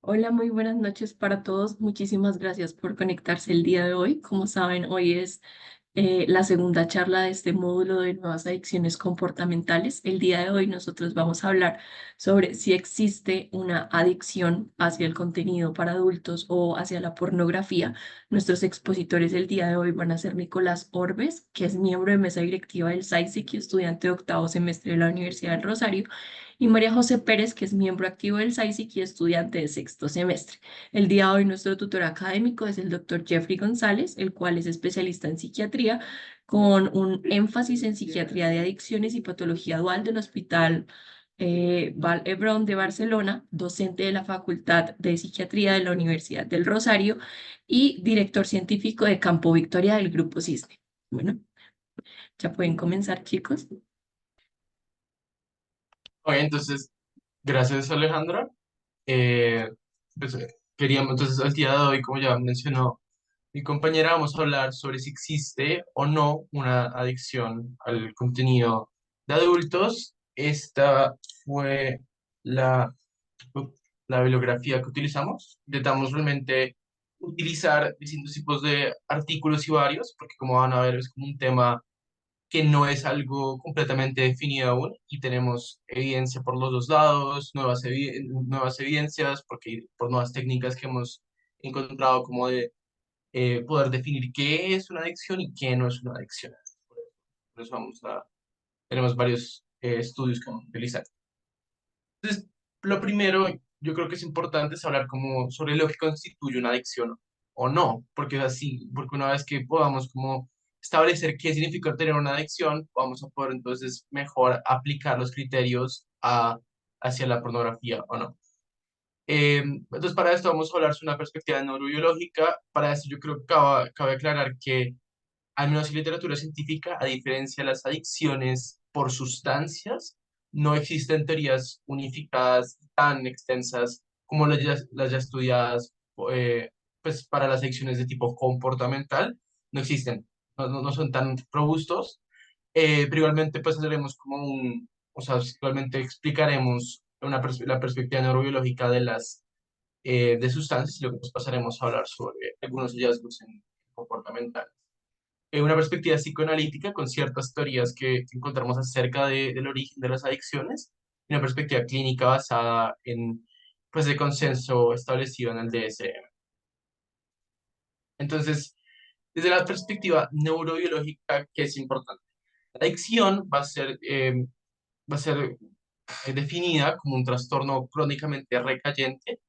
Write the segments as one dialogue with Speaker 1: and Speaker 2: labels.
Speaker 1: Hola, muy buenas noches para todos. Muchísimas gracias por conectarse el día de hoy. Como saben, hoy es la segunda charla de este módulo de nuevas adicciones comportamentales. El día de hoy nosotros vamos a hablar sobre si existe una adicción hacia el contenido para adultos o hacia la pornografía. Nuestros expositores el día de hoy van a ser Nicolás Orbes, que es miembro de mesa directiva del SAICIC y estudiante de octavo semestre de la Universidad del Rosario, y María José Pérez, que es miembro activo del SAICIC y estudiante de sexto semestre. El día de hoy nuestro tutor académico es el doctor Jeffrey González, el cual es especialista en psiquiatría con un énfasis en psiquiatría de adicciones y patología dual del Hospital Vall d'Hebron de Barcelona, docente de la Facultad de Psiquiatría de la Universidad del Rosario y director científico de Campo Victoria del Grupo CISNE. Bueno, ya pueden comenzar, chicos.
Speaker 2: Oye, entonces, gracias Alejandra. Eh, pues, queríamos, entonces, el día de hoy, como ya mencionó mi compañera, vamos a hablar sobre si existe o no una adicción al contenido de adultos. Esta fue la, la bibliografía que utilizamos. Intentamos realmente utilizar distintos tipos de artículos y varios, porque como van a ver, es como un tema que no es algo completamente definido aún y tenemos evidencia por los dos lados, nuevas evidencias, porque por nuevas técnicas que hemos encontrado como de poder definir qué es una adicción y qué no es una adicción. Por eso tenemos varios estudios que vamos a utilizar. Entonces, lo primero, yo creo que es importante es hablar como sobre lo que constituye una adicción o no, porque es así, porque una vez que podamos como establecer qué significa tener una adicción, vamos a poder entonces mejor aplicar los criterios hacia la pornografía o no. Entonces, para esto vamos a hablar sobre una perspectiva neurobiológica. Para esto yo creo que cabe aclarar que, al menos en literatura científica, a diferencia de las adicciones por sustancias, no existen teorías unificadas tan extensas como las ya estudiadas eh, pues para las adicciones de tipo comportamental. No existen, no son tan robustos, pero igualmente pues haremos o sea, igualmente explicaremos la perspectiva neurobiológica de sustancias y luego pues pasaremos a hablar sobre algunos hallazgos en comportamental, una perspectiva psicoanalítica con ciertas teorías que encontramos acerca del origen de las adicciones, y una perspectiva clínica basada en, pues, de consenso establecido en el DSM. Entonces, desde la perspectiva neurobiológica, ¿qué es importante? La adicción va a ser definida como un trastorno crónicamente recayente,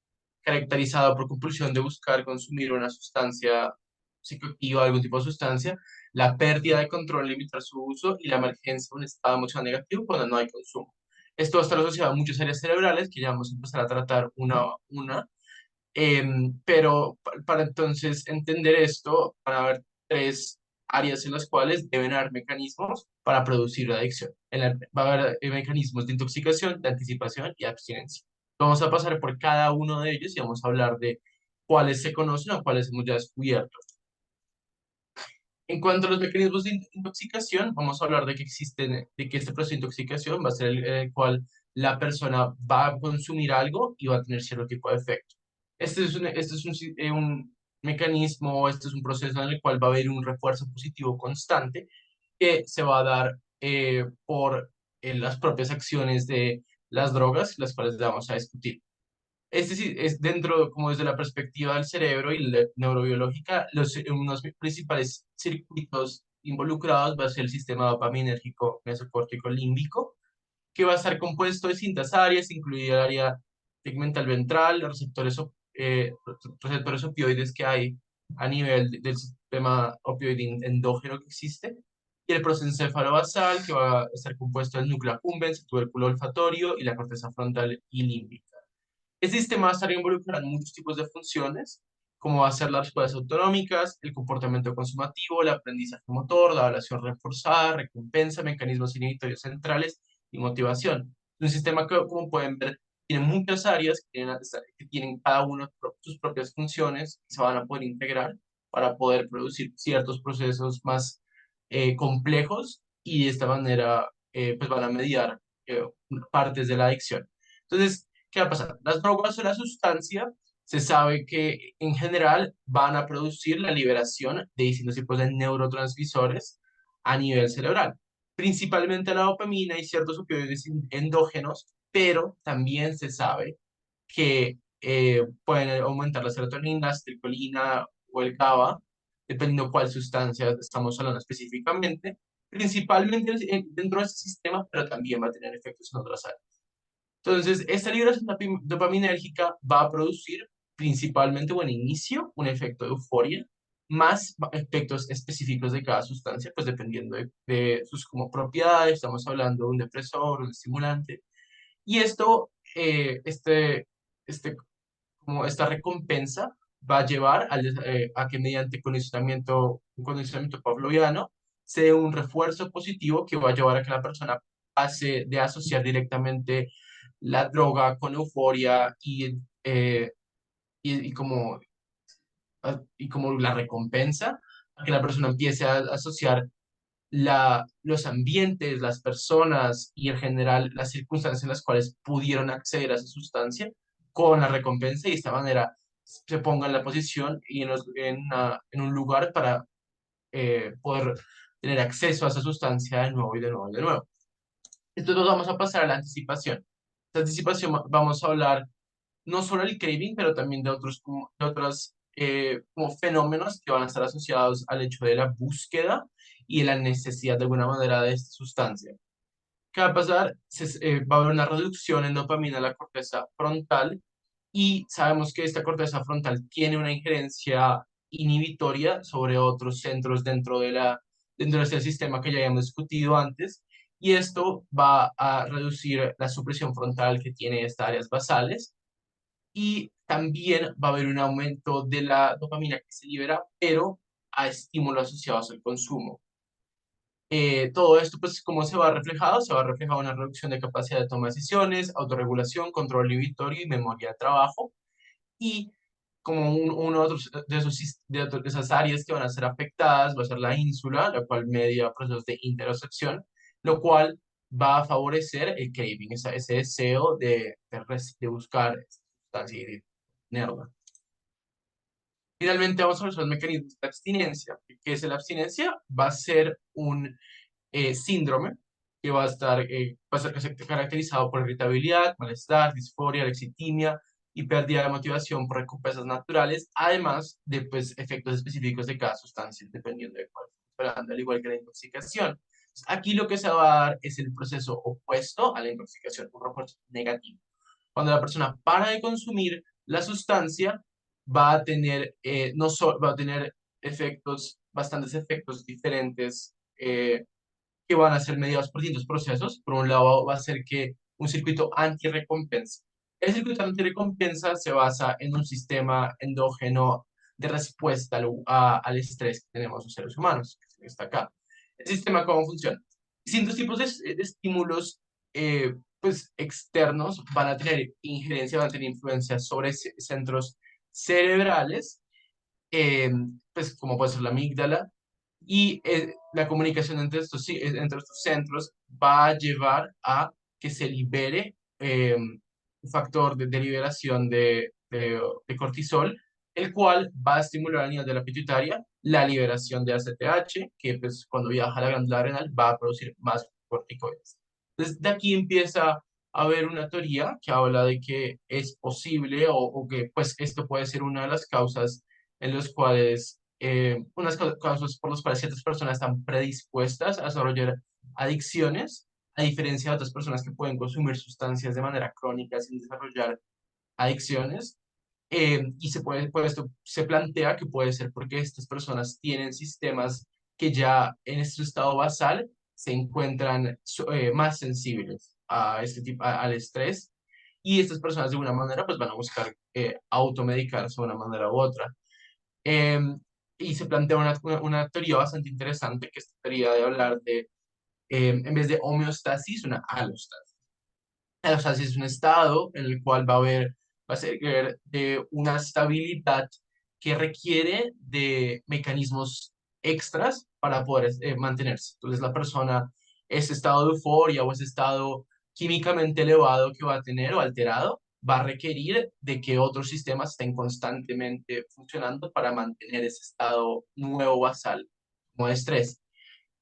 Speaker 2: caracterizado por compulsión de buscar consumir una sustancia psicoactiva, algún tipo de sustancia, la pérdida de control, limitar su uso y la emergencia de un estado emocional negativo cuando no hay consumo. Esto va a estar asociado a muchas áreas cerebrales que ya vamos a empezar a tratar una a una. Pero para entonces entender esto, van a haber tres áreas en las cuales deben haber mecanismos para producir la adicción. Va a haber mecanismos de intoxicación, de anticipación y abstinencia. Vamos a pasar por cada uno de ellos y vamos a hablar de cuáles se conocen o cuáles hemos ya descubierto. En cuanto a los mecanismos de intoxicación, vamos a hablar de que existen, de que este proceso de intoxicación va a ser el cual la persona va a consumir algo y va a tener cierto tipo de efecto. Este es un mecanismo, este es un proceso en el cual va a haber un refuerzo positivo constante que se va a dar por las propias acciones de las drogas, las cuales vamos a discutir. Este sí es dentro, como desde la perspectiva del cerebro y la neurobiológica, unos principales circuitos involucrados va a ser el sistema dopaminérgico mesocórtico límbico, que va a estar compuesto de distintas áreas, incluida el área tegmental ventral, los receptores opioides que hay a nivel del sistema opioide endógeno que existe, y el prosencéfalo basal, que va a estar compuesto del núcleo accumbens, el tubérculo olfatorio y la corteza frontal y límbica. Este sistema va a estar involucrado en muchos tipos de funciones, como va a ser las respuestas autonómicas, el comportamiento consumativo, el aprendizaje motor, la evaluación reforzada, recompensa, mecanismos inhibitorios centrales y motivación. Un sistema que, como pueden ver, tiene muchas áreas que tienen cada una sus propias funciones y se van a poder integrar para poder producir ciertos procesos más complejos, y de esta manera pues van a mediar partes de la adicción. Entonces, ¿qué va a pasar? Las drogas son la sustancia. Se sabe que en general van a producir la liberación de distintos tipos de neurotransmisores a nivel cerebral, principalmente la dopamina y ciertos opioides endógenos, pero también se sabe que pueden aumentar la serotonina, la acetilcolina o el GABA, dependiendo cuál sustancia estamos hablando específicamente, principalmente dentro de este sistema, pero también va a tener efectos en otras áreas. Entonces, esta liberación dopaminérgica va a producir principalmente o en inicio un efecto de euforia, más efectos específicos de cada sustancia, pues dependiendo de sus como propiedades, estamos hablando de un depresor, un estimulante, y esto, este, como esta recompensa va a llevar a que mediante un condicionamiento pavloviano se dé un refuerzo positivo que va a llevar a que la persona pase de asociar directamente la droga con euforia y como, y como la recompensa, a que la persona empiece a asociar los ambientes, las personas y en general las circunstancias en las cuales pudieron acceder a esa sustancia con la recompensa y de esta manera se ponga en la posición y en un lugar para poder tener acceso a esa sustancia de nuevo y de nuevo y de nuevo. Entonces nos vamos a pasar a la anticipación. La anticipación vamos a hablar no solo del craving, pero también de de otros como fenómenos que van a estar asociados al hecho de la búsqueda y de la necesidad de alguna manera de esta sustancia. ¿Qué va a pasar? Va a haber una reducción en dopamina en la corteza frontal y sabemos que esta corteza frontal tiene una injerencia inhibitoria sobre otros centros dentro de este sistema que ya habíamos discutido antes, y esto va a reducir la supresión frontal que tiene estas áreas basales y también va a haber un aumento de la dopamina que se libera, pero a estímulos asociados al consumo. Todo esto, pues, ¿cómo se va reflejado? Se va reflejado en una reducción de capacidad de toma de decisiones, autorregulación, control inhibitorio y memoria de trabajo. Y como uno de esas áreas que van a ser afectadas va a ser la ínsula, la cual media procesos de interocepción, lo cual va a favorecer el craving, ese deseo de buscar sustancia y de tenerla. Finalmente vamos a ver los mecanismos de abstinencia. ¿Qué es la abstinencia? Va a ser un síndrome que va a estar caracterizado por irritabilidad, malestar, disforia, lexitimia y pérdida de motivación por recompensas naturales, además de pues, efectos específicos de cada sustancia, dependiendo de cuál estamos hablando, al igual que la intoxicación. Aquí lo que se va a dar es el proceso opuesto a la intoxicación, un refuerzo negativo. Cuando la persona para de consumir la sustancia, va a tener, no va a tener bastantes efectos diferentes que van a ser mediados por distintos procesos. Por un lado, va a ser que un circuito anti-recompensa. El circuito anti-recompensa se basa en un sistema endógeno de respuesta al estrés que tenemos los seres humanos, que está acá. ¿El sistema cómo funciona? Distintos tipos de estímulos pues, externos van a tener injerencia, van a tener influencia sobre centros cerebrales, eh, pues como puede ser la amígdala, y la comunicación entre estos centros va a llevar a que se libere un factor de liberación de cortisol, el cual va a estimular a nivel de la pituitaria la liberación de ACTH, que pues, cuando viaja a la glándula renal va a producir más corticoides. Entonces, de aquí empieza a haber una teoría que habla de que es posible o que pues esto puede ser una de las causas en los cuales unas causas por las cuales ciertas personas están predispuestas a desarrollar adicciones, a diferencia de otras personas que pueden consumir sustancias de manera crónica sin desarrollar adicciones. Y esto se plantea que puede ser porque estas personas tienen sistemas que ya en este estado basal se encuentran más sensibles a este tipo, al estrés, y estas personas de alguna manera pues van a buscar automedicarse de una manera u otra. Em, y se plantea una teoría bastante interesante, que es la teoría de hablar de, en vez de homeostasis, una alostasis. La alostasis es un estado en el cual va a ser de una estabilidad que requiere de mecanismos extras para poder mantenerse. Entonces la persona, ese estado de euforia o ese estado químicamente elevado que va a tener o alterado, va a requerir de que otros sistemas estén constantemente funcionando para mantener ese estado nuevo basal como de estrés.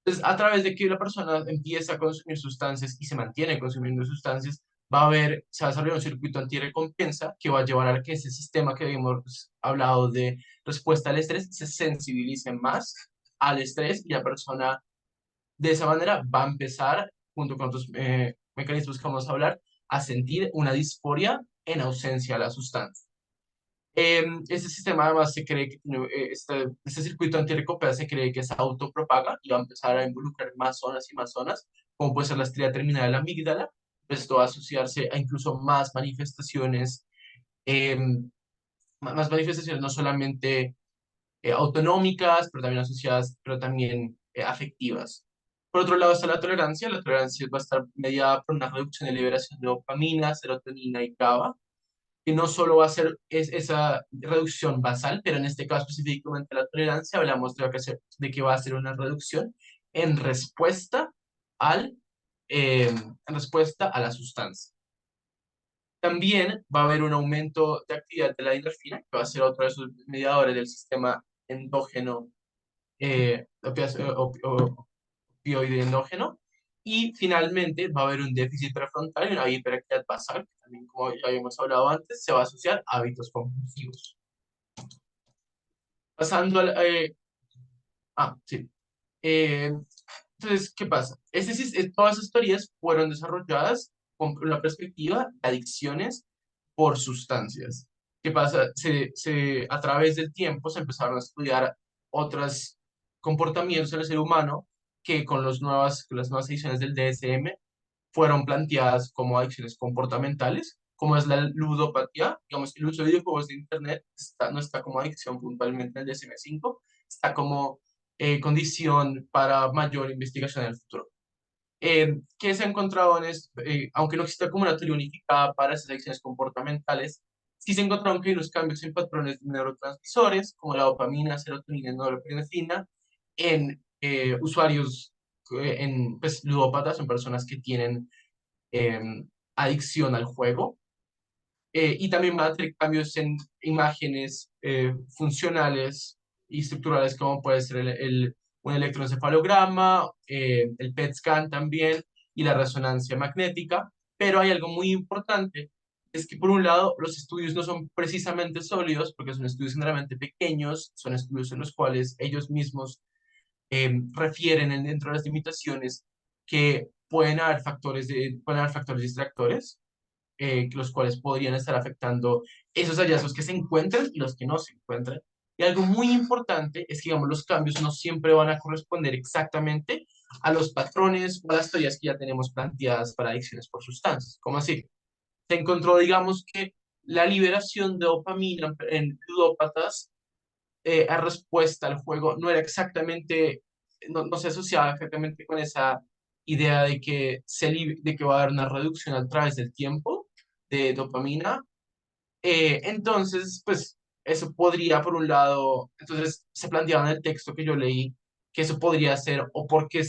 Speaker 2: Entonces, a través de que la persona empieza a consumir sustancias y se mantiene consumiendo sustancias, se va a desarrollar un circuito antirrecompensa que va a llevar a que ese sistema que habíamos hablado de respuesta al estrés se sensibilice más al estrés y la persona de esa manera va a empezar, junto con otros mecanismos que vamos a hablar, a sentir una disforia en ausencia de la sustancia. Este sistema además se cree que este circuito antirrecompensa se cree que se autopropaga y va a empezar a involucrar más zonas y más zonas, como puede ser la estrella terminal de la amígdala. Pues esto va a asociarse a incluso más manifestaciones no solamente autonómicas, pero también asociadas, pero también afectivas. Por otro lado está la tolerancia. La tolerancia va a estar mediada por una reducción de liberación de dopamina, serotonina y GABA, que no solo va a ser esa reducción basal, pero en este caso específicamente la tolerancia, hablamos de que va a ser una reducción en respuesta en respuesta a la sustancia. También va a haber un aumento de actividad de la endorfina, que va a ser otro de esos mediadores del sistema endógeno, opioide endógeno. Y finalmente va a haber un déficit prefrontal y una hiperactividad basal, que también, como ya habíamos hablado antes, se va a asociar a hábitos compulsivos. Pasando al... sí. Eh, entonces, ¿qué pasa? Todas esas teorías fueron desarrolladas con la perspectiva de adicciones por sustancias. ¿Qué pasa? A través del tiempo se empezaron a estudiar otros comportamientos en el ser humano que con las nuevas ediciones del DSM fueron planteadas como adicciones comportamentales, como es la ludopatía. Digamos, el uso de videojuegos de Internet no está como adicción puntualmente en el DSM-5, está como condición para mayor investigación en el futuro. ¿Qué se ha encontrado aunque no exista como una teoría unificada para esas adicciones comportamentales, sí se encontraron que hay unos cambios en patrones de neurotransmisores, como la dopamina, serotonina y norepinefrina, en usuarios, en pues, ludópatas, son personas que tienen eh, adicción al juego, y también va a tener cambios en imágenes funcionales y estructurales, como puede ser un electroencefalograma, el PET scan también, y la resonancia magnética. Pero hay algo muy importante, es que por un lado los estudios no son precisamente sólidos, porque son estudios generalmente pequeños, son estudios en los cuales ellos mismos refieren dentro de las limitaciones que pueden haber factores distractores, los cuales podrían estar afectando esos hallazgos que se encuentran y los que no se encuentran. Y algo muy importante es que, digamos, los cambios no siempre van a corresponder exactamente a los patrones o a las teorías que ya tenemos planteadas para adicciones por sustancias. ¿Cómo así? Se encontró, digamos, que la liberación de dopamina en ludópatas a respuesta al juego no era exactamente, no se asociaba exactamente con esa idea de que va a haber una reducción a través del tiempo de dopamina. Entonces, pues eso podría, por un lado, entonces se planteaba en el texto que yo leí que eso podría ser o porque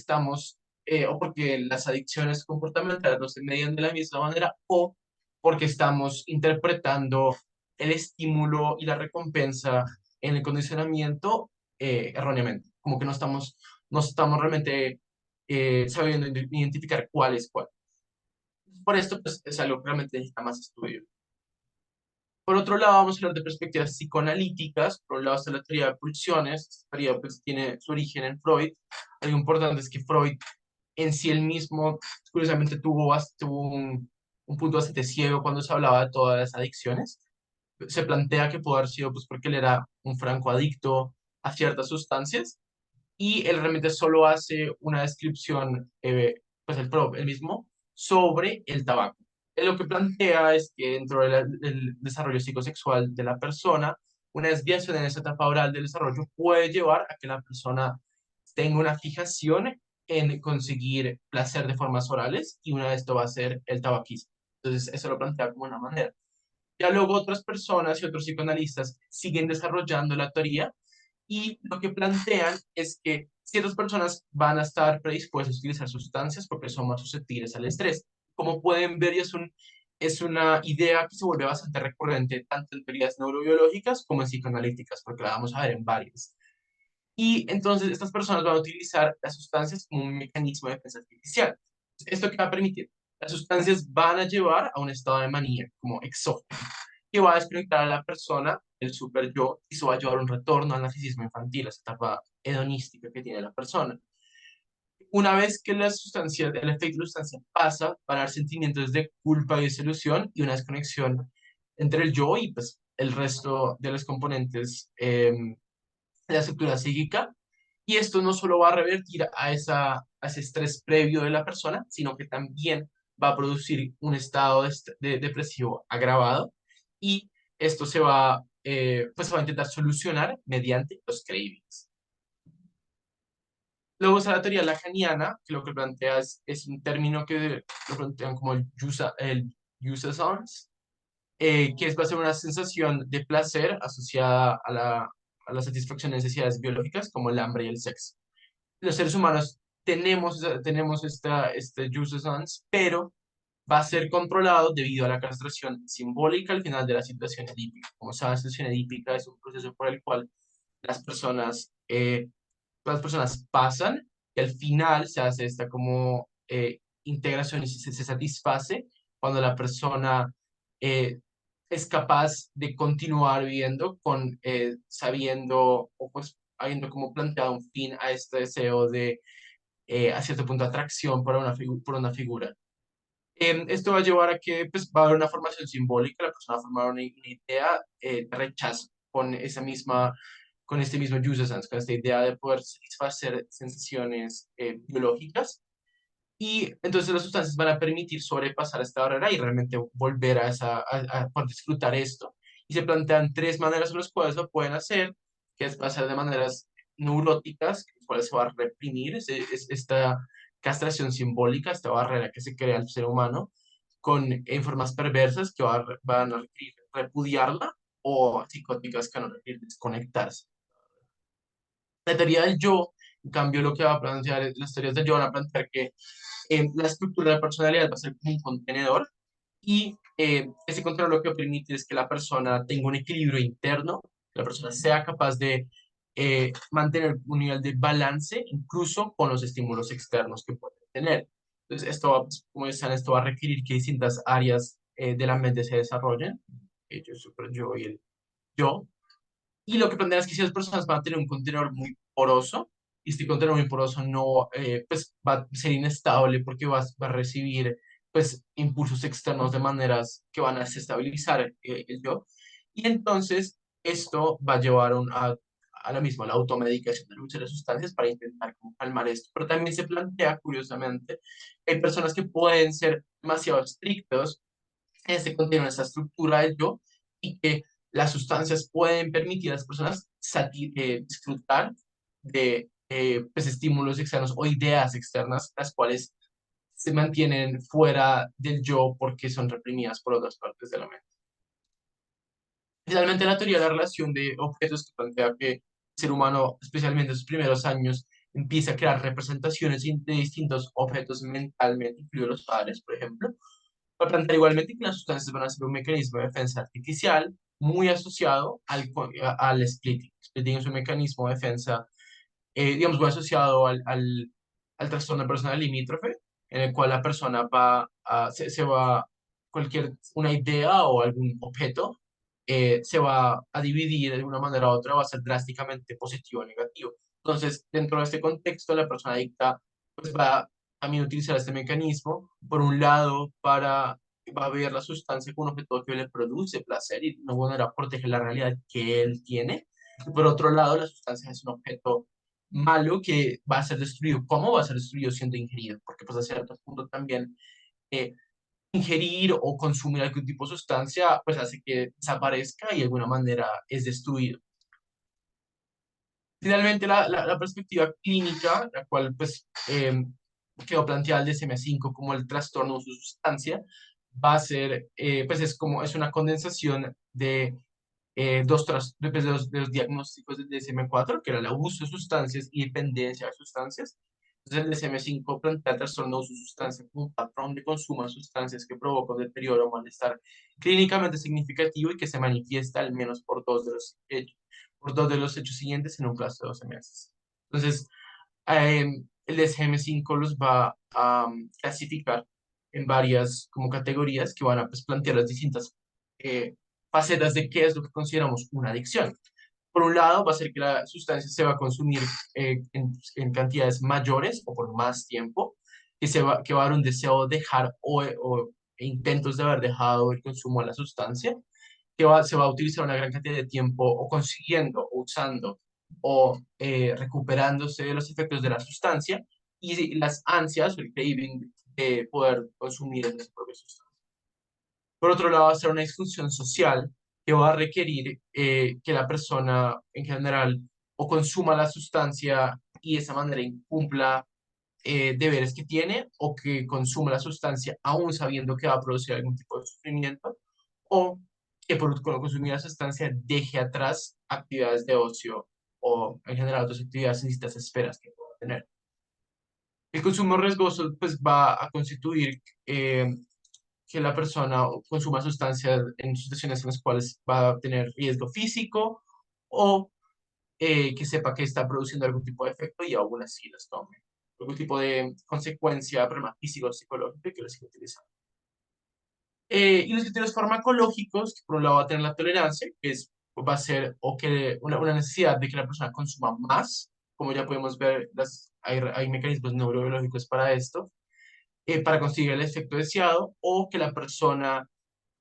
Speaker 2: las adicciones comportamentales no se medían de la misma manera, o porque estamos interpretando el estímulo y la recompensa en el condicionamiento erróneamente, como que no estamos realmente sabiendo identificar cuál es cuál. Por esto, pues es algo que realmente necesita más estudio. Por otro lado, vamos a hablar de perspectivas psicoanalíticas. Por un lado está la teoría de pulsiones. Esta teoría pues, tiene su origen en Freud. Algo importante es que Freud en sí él mismo, curiosamente, tuvo un punto bastante ciego cuando se hablaba de todas las adicciones. Se plantea que pudo haber sido pues, porque él era un franco adicto a ciertas sustancias y él realmente solo hace una descripción, pues él mismo, sobre el tabaco. Él lo que plantea es que dentro del desarrollo psicosexual de la persona, una desviación en esa etapa oral del desarrollo puede llevar a que la persona tenga una fijación en conseguir placer de formas orales y una de esto va a ser el tabaquismo. Entonces, eso lo plantea como una manera. Ya luego otras personas y otros psicoanalistas siguen desarrollando la teoría y lo que plantean es que ciertas personas van a estar predispuestas a utilizar sustancias porque son más susceptibles al estrés. Como pueden ver, es una idea que se vuelve bastante recurrente tanto en teorías neurobiológicas como en psicoanalíticas, porque la vamos a ver en varias. Y entonces estas personas van a utilizar las sustancias como un mecanismo de defensa artificial. ¿Esto qué va a permitir? Las sustancias van a llevar a un estado de manía, como exógeno, que va a desconectar a la persona del super yo y eso va a llevar a un retorno al narcisismo infantil, a esa etapa hedonística que tiene la persona. Una vez que la sustancia, el efecto de la sustancia pasa, van a haber sentimientos de culpa y desilusión y una desconexión entre el yo y pues, el resto de los componentes de la estructura psíquica. Y esto no solo va a revertir a ese estrés previo de la persona, sino que también va a producir un estado depresivo agravado y esto pues se va a intentar solucionar mediante los cravings. Luego está la teoría lacaniana, que lo que plantea es un término que lo plantean como el jouissance, que va a ser una sensación de placer asociada a la satisfacción de necesidades biológicas como el hambre y el sexo. Los seres humanos tenemos este jouissance, pero va a ser controlado debido a la castración simbólica al final de la situación edípica. Como saben, la situación edípica es un proceso por el cual las personas las personas pasan y al final se hace esta como integración y se satisface cuando la persona eh, es capaz de continuar viviendo sabiendo o pues habiendo como planteado un fin a este deseo de a cierto punto atracción por por una figura. Esto va a llevar a que pues, va a haber una formación simbólica, la persona va a formar una idea de rechazo con este mismo Jusesans, con esta idea de poder satisfacer sensaciones biológicas. Y entonces las sustancias van a permitir sobrepasar esta barrera y realmente volver a poder disfrutar esto. Y se plantean tres maneras en las cuales lo pueden hacer, que es pasar de maneras neuróticas, las cuales se va a reprimir esta castración simbólica, esta barrera que se crea al ser humano, en formas perversas que van a requerir repudiarla o psicóticas que van a requerir desconectarse. La teoría del yo, en cambio, lo que va a plantear, las teorías del yo van a plantear que la estructura de la personalidad va a ser como un contenedor y ese contenedor lo que permite es que la persona tenga un equilibrio interno, que la persona sea capaz de mantener un nivel de balance incluso con los estímulos externos que puede tener. Entonces, pues, como decían, esto va a requerir que distintas áreas de la mente se desarrollen, el super yo y el yo. Y lo que plantean es que si las personas van a tener un contenedor muy poroso, y este contenedor muy poroso no, pues va a ser inestable porque va a recibir pues impulsos externos de maneras que van a desestabilizar el yo. Y entonces esto va a llevar a la misma, la automedicación de muchas de las sustancias para intentar como calmar esto. Pero también se plantea, curiosamente, que hay personas que pueden ser demasiado estrictos este contiene esa estructura del yo y que las sustancias pueden permitir a las personas disfrutar de pues, estímulos externos o ideas externas, las cuales se mantienen fuera del yo porque son reprimidas por otras partes de la mente. Finalmente, la teoría de la relación de objetos que plantea que el ser humano, especialmente en sus primeros años, empieza a crear representaciones de distintos objetos mentalmente, incluidos los padres, por ejemplo, para plantear igualmente que las sustancias van a ser un mecanismo de defensa artificial muy asociado al splitting. Splitting es un mecanismo de defensa, digamos, muy asociado al trastorno personal limítrofe, en el cual la persona se va, una idea o algún objeto, se va a dividir de una manera u otra, va a ser drásticamente positivo o negativo. Entonces, dentro de este contexto, la persona adicta pues, va a también utilizar este mecanismo, por un lado, va a ver la sustancia como un objeto que le produce placer y de alguna manera protege la realidad que él tiene. Y por otro lado, la sustancia es un objeto malo que va a ser destruido. ¿Cómo va a ser destruido siendo ingerido? Porque pues a cierto punto también eh, ingerir o consumir algún tipo de sustancia pues hace que desaparezca y de alguna manera es destruido. Finalmente, la perspectiva clínica, la cual pues quedó planteada el DSM-5 como el trastorno de su sustancia, va a ser, pues es una condensación de de los diagnósticos del DSM-4, que era el abuso de sustancias y dependencia de sustancias, Entonces, el DSM-5 plantea el trastorno de uso de sustancia como un patrón de consumo de sustancias que provoca un deterioro o malestar clínicamente significativo y que se manifiesta al menos por dos de los hechos siguientes en un plazo de 12 meses. Entonces, el DSM-5 los va a clasificar en varias como categorías que van a pues, plantear las distintas facetas de qué es lo que consideramos una adicción. Por un lado, va a ser que la sustancia se va a consumir en cantidades mayores o por más tiempo, que va a dar un deseo de dejar o intentos de haber dejado el consumo de la sustancia, se va a utilizar una gran cantidad de tiempo o consiguiendo, o usando o recuperándose de los efectos de la sustancia y las ansias o el craving de poder consumir esa propia sustancia. Por otro lado, va a ser una disfunción social que va a requerir que la persona en general o consuma la sustancia y de esa manera incumpla deberes que tiene o que consuma la sustancia aún sabiendo que va a producir algún tipo de sufrimiento o que por consumir la sustancia deje atrás actividades de ocio o en general otras actividades en distintas esferas que pueda tener. El consumo riesgoso pues va a constituir que la persona consuma sustancias en situaciones en las cuales va a tener riesgo físico o que sepa que está produciendo algún tipo de efecto y aún así las tome. Algún tipo de consecuencia, problema físico o psicológico que lo siga utilizando. Y los criterios farmacológicos, que por un lado va a tener la tolerancia, que va a ser o que una necesidad de que la persona consuma más, como ya podemos ver, hay mecanismos neurobiológicos para esto, para conseguir el efecto deseado, o que la persona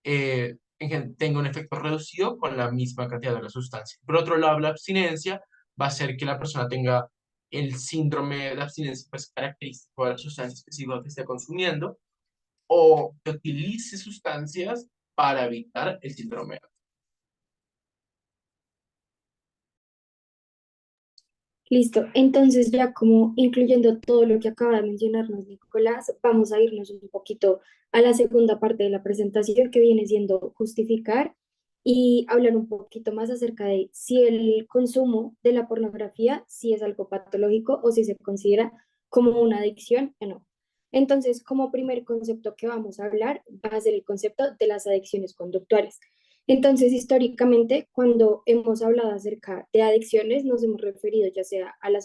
Speaker 2: tenga un efecto reducido con la misma cantidad de la sustancia. Por otro lado, la abstinencia va a ser que la persona tenga el síndrome de abstinencia pues, característico de la sustancia específica que esté consumiendo, o que utilice sustancias para evitar el síndrome.
Speaker 3: Listo, entonces ya como incluyendo todo lo que acaba de mencionarnos Nicolás, vamos a irnos un poquito a la segunda parte de la presentación que viene siendo justificar y hablar un poquito más acerca de si el consumo de la pornografía, si es algo patológico o si se considera como una adicción o no. Entonces, como primer concepto que vamos a hablar va a ser el concepto de las adicciones conductuales. Entonces, históricamente, cuando hemos hablado acerca de adicciones, nos hemos referido ya sea al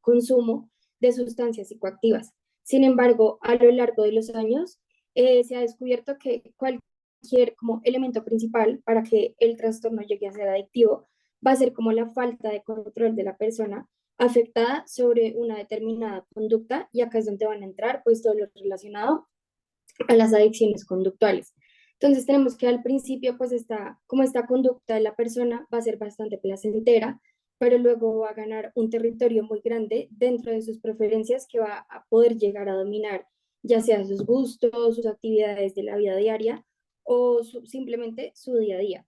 Speaker 3: consumo de sustancias psicoactivas. Sin embargo, a lo largo de los años, se ha descubierto que cualquier como elemento principal para que el trastorno llegue a ser adictivo va a ser como la falta de control de la persona afectada sobre una determinada conducta, y acá es donde van a entrar pues todo lo relacionado a las adicciones conductuales. Entonces tenemos que al principio, pues como esta conducta de la persona va a ser bastante placentera, pero luego va a ganar un territorio muy grande dentro de sus preferencias que va a poder llegar a dominar, ya sea sus gustos, sus actividades de la vida diaria o simplemente su día a día.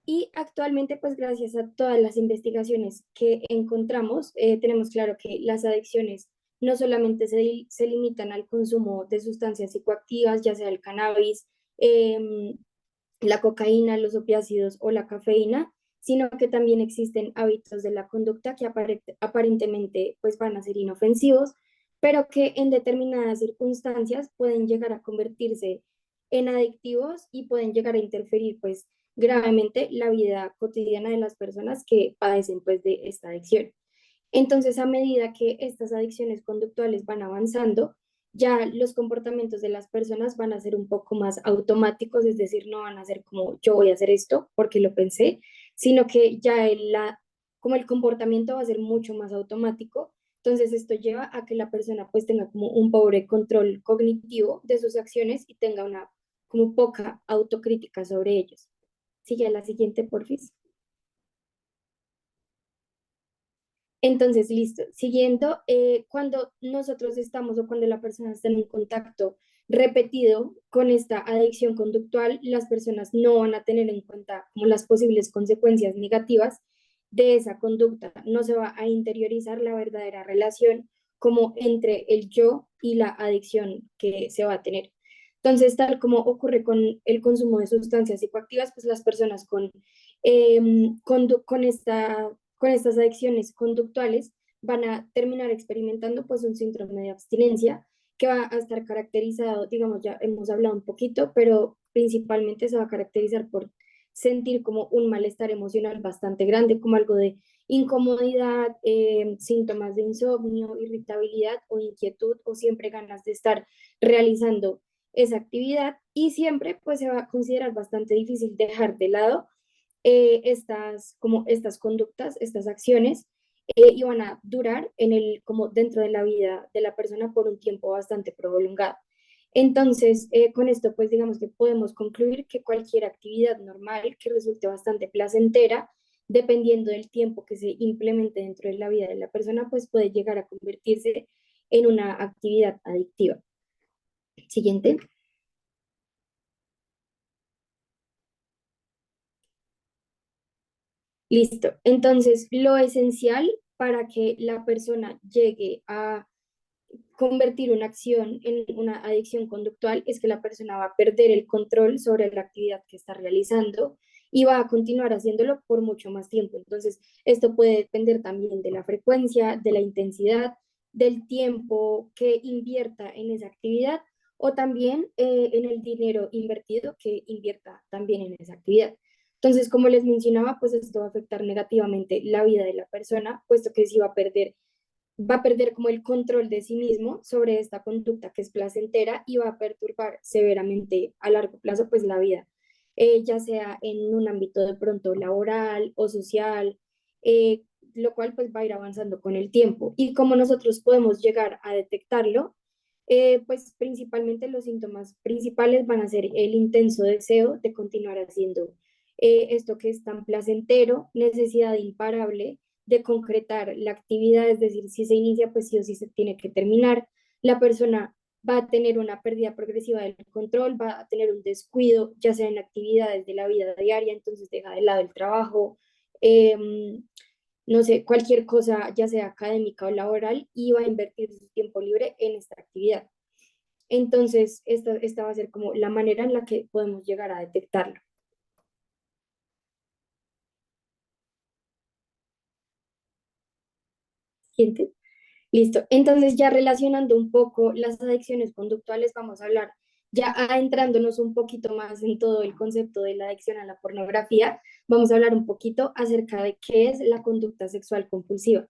Speaker 3: Y actualmente, pues gracias a todas las investigaciones que encontramos, tenemos claro que las adicciones no solamente se limitan al consumo de sustancias psicoactivas, ya sea el cannabis, la cocaína, los opiáceos o la cafeína, sino que también existen hábitos de la conducta que aparentemente pues van a ser inofensivos, pero que en determinadas circunstancias pueden llegar a convertirse en adictivos y pueden llegar a interferir pues gravemente la vida cotidiana de las personas que padecen pues de esta adicción. Entonces, a medida que estas adicciones conductuales van avanzando, ya los comportamientos de las personas van a ser un poco más automáticos, es decir, no van a ser como yo voy a hacer esto porque lo pensé, sino que ya como el comportamiento va a ser mucho más automático. Entonces, esto lleva a que la persona pues tenga como un pobre control cognitivo de sus acciones y tenga una como poca autocrítica sobre ellos. Sigue a la siguiente, porfis. Entonces, listo. Siguiendo, cuando nosotros estamos o cuando la persona está en un contacto repetido con esta adicción conductual, las personas no van a tener en cuenta como las posibles consecuencias negativas de esa conducta. No se va a interiorizar la verdadera relación como entre el yo y la adicción que se va a tener. Entonces, tal como ocurre con el consumo de sustancias psicoactivas, pues las personas con estas adicciones conductuales van a terminar experimentando pues un síndrome de abstinencia que va a estar caracterizado, digamos, ya hemos hablado un poquito, pero principalmente se va a caracterizar por sentir como un malestar emocional bastante grande, como algo de incomodidad, síntomas de insomnio, irritabilidad o inquietud o siempre ganas de estar realizando esa actividad y siempre pues se va a considerar bastante difícil dejar de lado como estas conductas, estas acciones y van a durar como dentro de la vida de la persona por un tiempo bastante prolongado. Entonces, con esto, pues digamos que podemos concluir que cualquier actividad normal que resulte bastante placentera, dependiendo del tiempo que se implemente dentro de la vida de la persona, pues puede llegar a convertirse en una actividad adictiva. Siguiente. Listo. Entonces, lo esencial para que la persona llegue a convertir una acción en una adicción conductual es que la persona va a perder el control sobre la actividad que está realizando y va a continuar haciéndolo por mucho más tiempo. Entonces, esto puede depender también de la frecuencia, de la intensidad, del tiempo que invierta en esa actividad o también en el dinero invertido que invierta también en esa actividad. Entonces, como les mencionaba, pues esto va a afectar negativamente la vida de la persona, puesto que sí va a perder como el control de sí mismo sobre esta conducta que es placentera y va a perturbar severamente a largo plazo pues la vida, ya sea en un ámbito de pronto laboral o social, eh, lo cual pues va a ir avanzando con el tiempo. Y como nosotros podemos llegar a detectarlo, pues principalmente los síntomas principales van a ser el intenso deseo de continuar haciendo esto que es tan placentero, necesidad imparable de concretar la actividad, es decir, si se inicia, pues sí o sí se tiene que terminar. La persona va a tener una pérdida progresiva del control, va a tener un descuido, ya sea en actividades de la vida diaria, entonces deja de lado el trabajo, no sé, cualquier cosa, ya sea académica o laboral, y va a invertir su tiempo libre en esta actividad. Entonces, esta va a ser como la manera en la que podemos llegar a detectarlo. Siguiente. Listo. Entonces, ya relacionando un poco las adicciones conductuales, vamos a hablar, ya adentrándonos un poquito más en todo el concepto de la adicción a la pornografía, vamos a hablar un poquito acerca de qué es la conducta sexual compulsiva.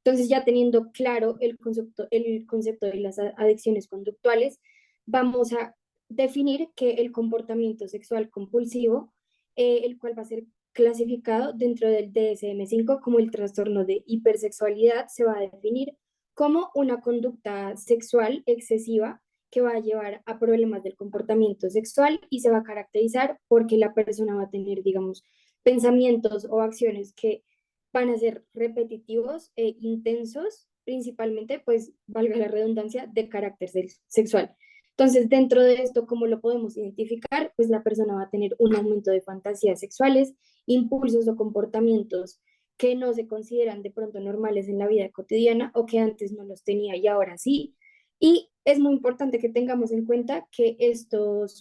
Speaker 3: Entonces, ya teniendo claro el concepto de las adicciones conductuales, vamos a definir que el comportamiento sexual compulsivo, el cual va a ser clasificado dentro del DSM-5 como el trastorno de hipersexualidad, se va a definir como una conducta sexual excesiva que va a llevar a problemas del comportamiento sexual y se va a caracterizar porque la persona va a tener, digamos, pensamientos o acciones que van a ser repetitivos e intensos, principalmente, pues, valga la redundancia, de carácter sexual. Entonces, dentro de esto, ¿cómo lo podemos identificar? Pues la persona va a tener un aumento de fantasías sexuales, impulsos o comportamientos que no se consideran de pronto normales en la vida cotidiana o que antes no los tenía y ahora sí. Y es muy importante que tengamos en cuenta que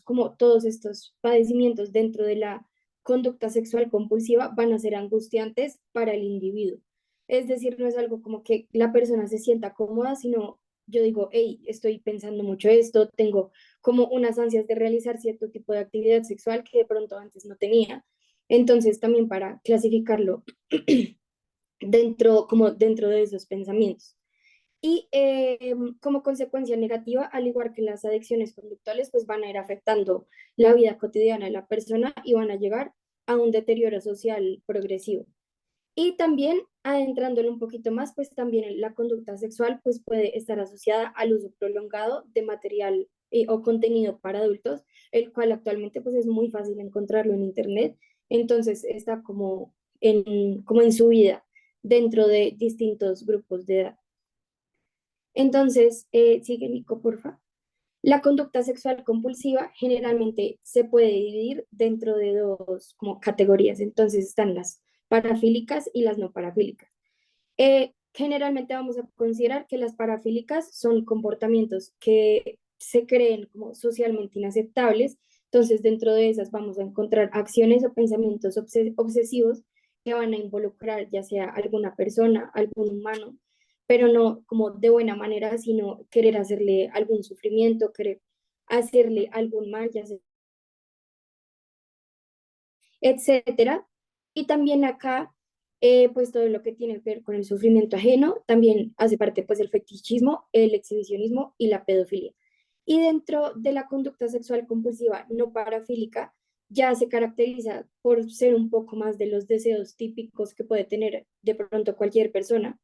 Speaker 3: como todos estos padecimientos dentro de la conducta sexual compulsiva van a ser angustiantes para el individuo. Es decir, no es algo como que la persona se sienta cómoda, sino yo digo, hey, estoy pensando mucho esto, tengo como unas ansias de realizar cierto tipo de actividad sexual que de pronto antes no tenía. Entonces, también para clasificarlo como dentro de esos pensamientos. Y como consecuencia negativa, al igual que las adicciones conductuales, pues van a ir afectando la vida cotidiana de la persona y van a llegar a un deterioro social progresivo. Y también, adentrándolo un poquito más, pues también la conducta sexual pues puede estar asociada al uso prolongado de material o contenido para adultos, el cual actualmente pues es muy fácil encontrarlo en internet, entonces está como en su vida dentro de distintos grupos de edad. Entonces, sigue Nico, porfa. La conducta sexual compulsiva generalmente se puede dividir dentro de dos como categorías. Entonces están las parafílicas y las no parafílicas. Generalmente vamos a considerar que las parafílicas son comportamientos que se creen como socialmente inaceptables. Entonces dentro de esas vamos a encontrar acciones o pensamientos obsesivos que van a involucrar ya sea alguna persona, algún humano, pero no como de buena manera, sino querer hacerle algún sufrimiento, querer hacerle algún mal, ya sea, etcétera. Y también acá, pues todo lo que tiene que ver con el sufrimiento ajeno, también hace parte pues el fetichismo, el exhibicionismo y la pedofilia. Y dentro de la conducta sexual compulsiva no parafílica, ya se caracteriza por ser un poco más de los deseos típicos que puede tener de pronto cualquier persona,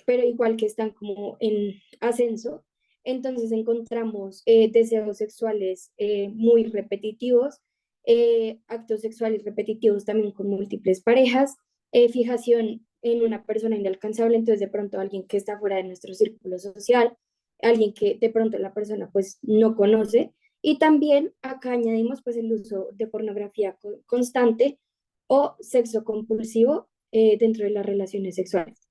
Speaker 3: pero igual que están como en ascenso. Entonces encontramos deseos sexuales muy repetitivos, actos sexuales repetitivos también con múltiples parejas, fijación en una persona inalcanzable, entonces de pronto alguien que está fuera de nuestro círculo social, alguien que de pronto la persona pues no conoce. Y también acá añadimos pues el uso de pornografía constante o sexo compulsivo dentro de las relaciones sexuales.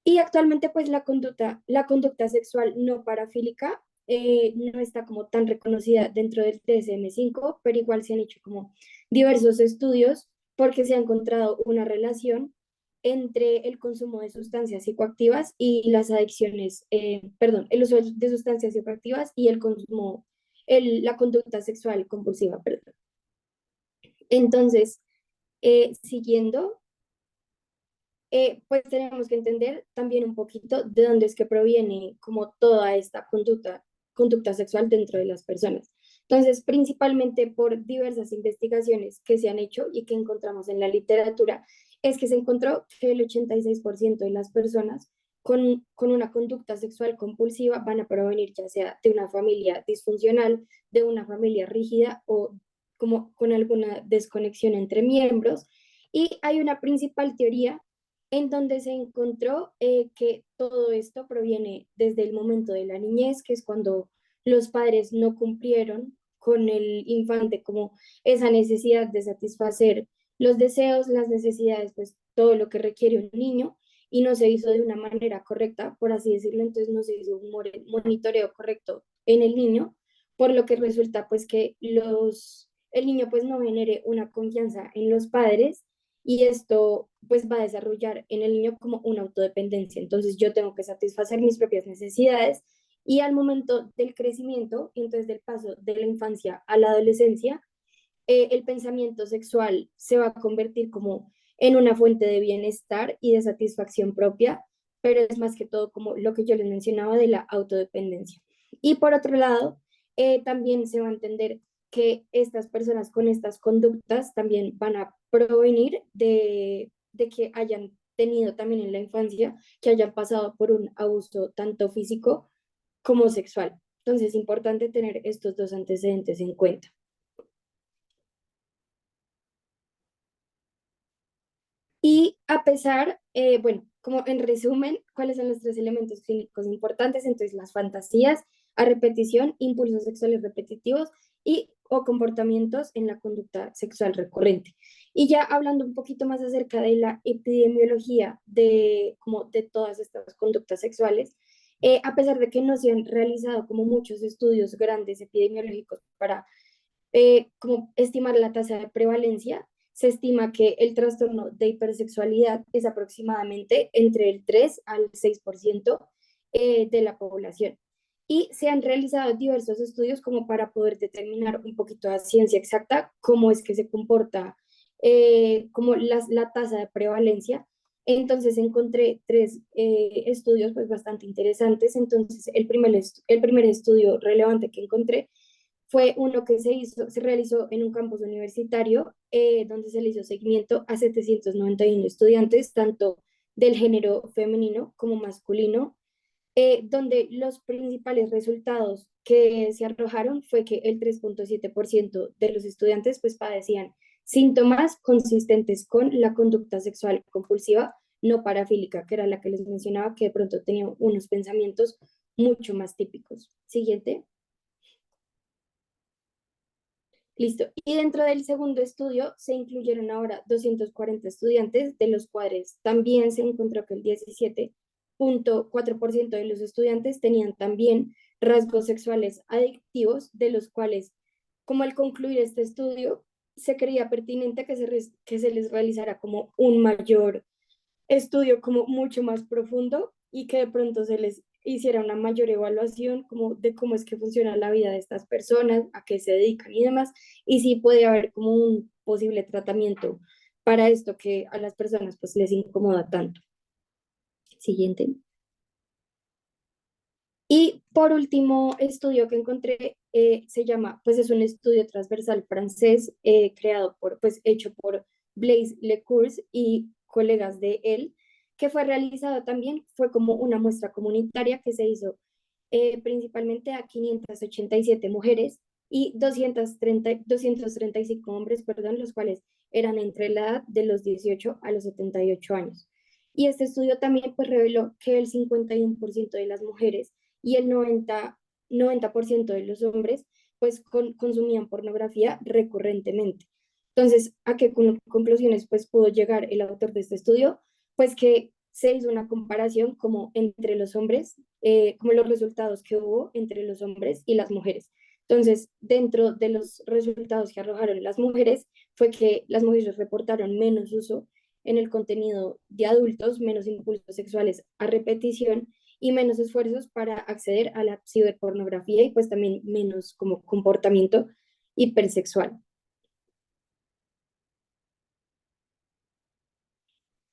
Speaker 3: Y actualmente, pues la conducta sexual no parafílica no está como tan reconocida dentro del DSM-5, pero igual se han hecho como diversos estudios porque se ha encontrado una relación entre el consumo de sustancias psicoactivas y las adicciones, perdón, el uso de sustancias psicoactivas y el consumo, la conducta sexual compulsiva, perdón. Entonces, siguiendo, pues tenemos que entender también un poquito de dónde es que proviene como toda esta conducta sexual dentro de las personas. Entonces, principalmente por diversas investigaciones que se han hecho y que encontramos en la literatura, es que se encontró que el 86% de las personas con una conducta sexual compulsiva van a provenir ya sea de una familia disfuncional, de una familia rígida o como con alguna desconexión entre miembros. Y hay una principal teoría en donde se encontró que todo esto proviene desde el momento de la niñez, que es cuando los padres no cumplieron con el infante como esa necesidad de satisfacer los deseos, las necesidades, pues todo lo que requiere un niño y no se hizo de una manera correcta, por así decirlo, entonces no se hizo un monitoreo correcto en el niño, por lo que resulta pues que el niño pues no genere una confianza en los padres y esto pues va a desarrollar en el niño como una autodependencia. Entonces yo tengo que satisfacer mis propias necesidades y al momento del crecimiento, entonces del paso de la infancia a la adolescencia, el pensamiento sexual se va a convertir como en una fuente de bienestar y de satisfacción propia, pero es más que todo como lo que yo les mencionaba de la autodependencia. Y por otro lado, también se va a entender que estas personas con estas conductas también van a provenir de que hayan tenido también en la infancia, que hayan pasado por un abuso tanto físico como sexual. Entonces es importante tener estos dos antecedentes en cuenta. Y a pesar, bueno, como en resumen, ¿cuáles son los tres elementos clínicos importantes? Entonces, las fantasías a repetición, impulsos sexuales repetitivos y o comportamientos en la conducta sexual recurrente. Y ya hablando un poquito más acerca de la epidemiología de, como de todas estas conductas sexuales, a pesar de que no se han realizado como muchos estudios grandes epidemiológicos para como estimar la tasa de prevalencia, se estima que el trastorno de hipersexualidad es aproximadamente entre el 3 al 6% de la población. Y se han realizado diversos estudios como para poder determinar un poquito a ciencia exacta cómo es que se comporta como la tasa de prevalencia. Entonces encontré tres estudios pues bastante interesantes. Entonces el primer estudio relevante que encontré fue uno que se realizó en un campus universitario, donde se le hizo seguimiento a 791 estudiantes, tanto del género femenino como masculino, donde los principales resultados que se arrojaron fue que el 3,7% de los estudiantes pues padecían síntomas consistentes con la conducta sexual compulsiva no parafílica, que era la que les mencionaba, que de pronto tenían unos pensamientos mucho más típicos. Siguiente. Listo. Y dentro del segundo estudio se incluyeron ahora 240 estudiantes, de los cuales también se encontró que el 17,4% de los estudiantes tenían también rasgos sexuales adictivos, de los cuales, como al concluir este estudio, se creía pertinente que se les realizara como un mayor estudio, como mucho más profundo, y que de pronto se les hiciera una mayor evaluación como de cómo es que funciona la vida de estas personas, a qué se dedican y demás, y si puede haber como un posible tratamiento para esto que a las personas pues les incomoda tanto. Siguiente. Y por último, estudio que encontré se llama, pues es un estudio transversal francés creado por, pues hecho por Blaise Lecours y colegas de él, que fue realizado también, fue como una muestra comunitaria que se hizo principalmente a 587 mujeres y 235 hombres, perdón, los cuales eran entre la edad de los 18 a los 78 años. Y este estudio también pues reveló que el 51% de las mujeres y el 90% de los hombres pues consumían pornografía recurrentemente. Entonces, ¿a qué conclusiones pues pudo llegar el autor de este estudio? Pues que se hizo una comparación como entre los hombres, como los resultados que hubo entre los hombres y las mujeres. Entonces, dentro de los resultados que arrojaron las mujeres, fue que las mujeres reportaron menos uso en el contenido de adultos, menos impulsos sexuales a repetición y menos esfuerzos para acceder a la ciberpornografía y pues también menos como comportamiento hipersexual.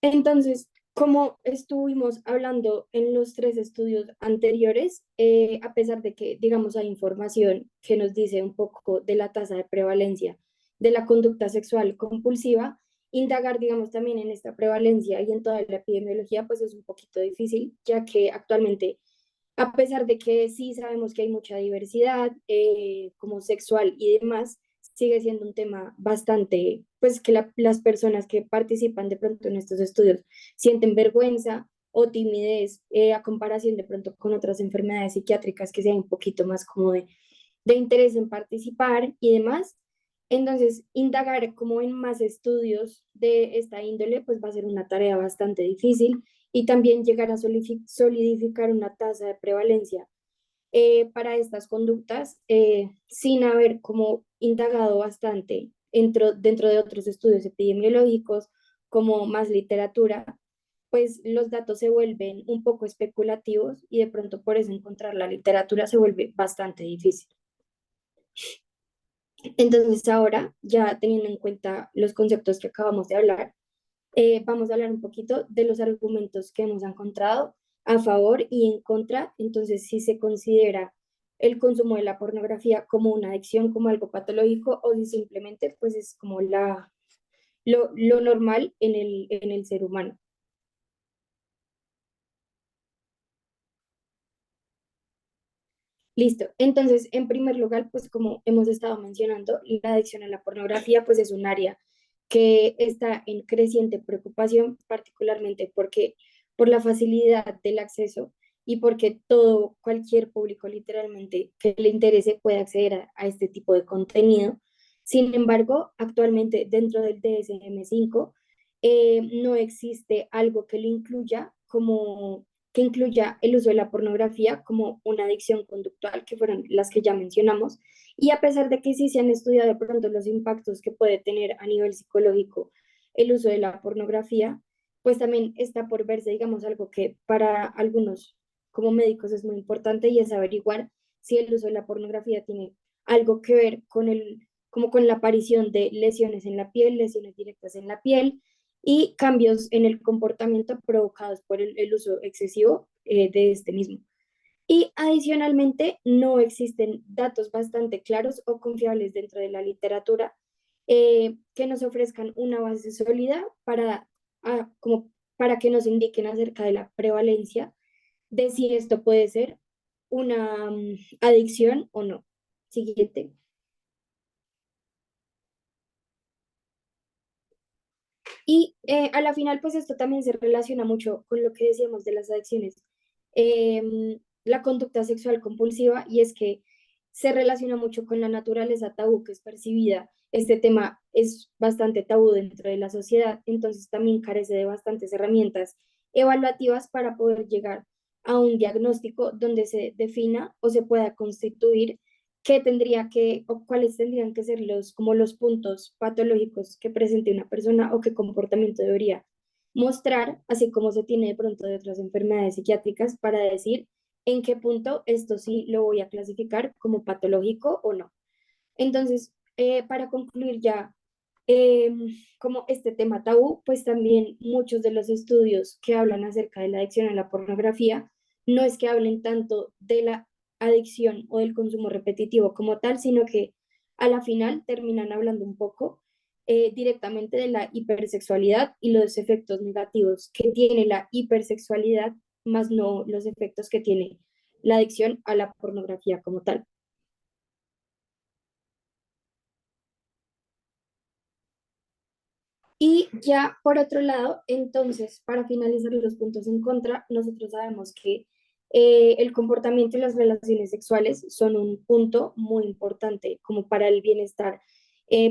Speaker 3: Entonces, como estuvimos hablando en los tres estudios anteriores, a pesar de que, digamos, hay información que nos dice un poco de la tasa de prevalencia de la conducta sexual compulsiva, indagar, digamos, también en esta prevalencia y en toda la epidemiología, pues es un poquito difícil, ya que actualmente, a pesar de que sí sabemos que hay mucha diversidad, como sexual y demás, sigue siendo un tema bastante, pues que las personas que participan de pronto en estos estudios sienten vergüenza o timidez a comparación de pronto con otras enfermedades psiquiátricas que sean un poquito más como de interés en participar y demás. Entonces, indagar como en más estudios de esta índole, pues va a ser una tarea bastante difícil y también llegar a solidificar una tasa de prevalencia para estas conductas sin haber como indagado bastante dentro de otros estudios epidemiológicos, como más literatura, pues los datos se vuelven un poco especulativos y de pronto por eso encontrar la literatura se vuelve bastante difícil. Entonces ahora, ya teniendo en cuenta los conceptos que acabamos de hablar, vamos a hablar un poquito de los argumentos que hemos encontrado a favor y en contra. Entonces, si se considera el consumo de la pornografía como una adicción, como algo patológico, o si simplemente pues es como lo normal en el ser humano. Listo. Entonces, en primer lugar, pues como hemos estado mencionando, la adicción a la pornografía pues es un área que está en creciente preocupación, particularmente porque por la facilidad del acceso y porque cualquier público literalmente que le interese puede acceder a este tipo de contenido. Sin embargo, actualmente dentro del DSM-5 no existe algo que lo incluya como que incluya el uso de la pornografía como una adicción conductual, que fueron las que ya mencionamos, y a pesar de que sí se han estudiado de pronto los impactos que puede tener a nivel psicológico el uso de la pornografía, pues también está por verse, digamos, algo que para algunos como médicos es muy importante y es averiguar si el uso de la pornografía tiene algo que ver con como con la aparición de lesiones en la piel, lesiones directas en la piel, y cambios en el comportamiento provocados por el uso excesivo de este mismo. Y adicionalmente, no existen datos bastante claros o confiables dentro de la literatura que nos ofrezcan una base sólida como para que nos indiquen acerca de la prevalencia de si esto puede ser una adicción o no. Siguiente. Y a la final, pues esto también se relaciona mucho con lo que decíamos de las adicciones, la conducta sexual compulsiva, y es que se relaciona mucho con la naturaleza tabú que es percibida. Este tema es bastante tabú dentro de la sociedad, entonces también carece de bastantes herramientas evaluativas para poder llegar a un diagnóstico donde se defina o se pueda constituir qué tendría que o cuáles tendrían que ser como los puntos patológicos que presente una persona o qué comportamiento debería mostrar, así como se tiene de pronto de otras enfermedades psiquiátricas, para decir en qué punto esto sí lo voy a clasificar como patológico o no. Entonces, para concluir ya, como este tema tabú, pues también muchos de los estudios que hablan acerca de la adicción a la pornografía no es que hablen tanto de la adicción o del consumo repetitivo como tal, sino que a la final terminan hablando un poco directamente de la hipersexualidad y los efectos negativos que tiene la hipersexualidad, más no los efectos que tiene la adicción a la pornografía como tal. Y ya por otro lado, entonces, para finalizar los puntos en contra, nosotros sabemos que el comportamiento y las relaciones sexuales son un punto muy importante como para el bienestar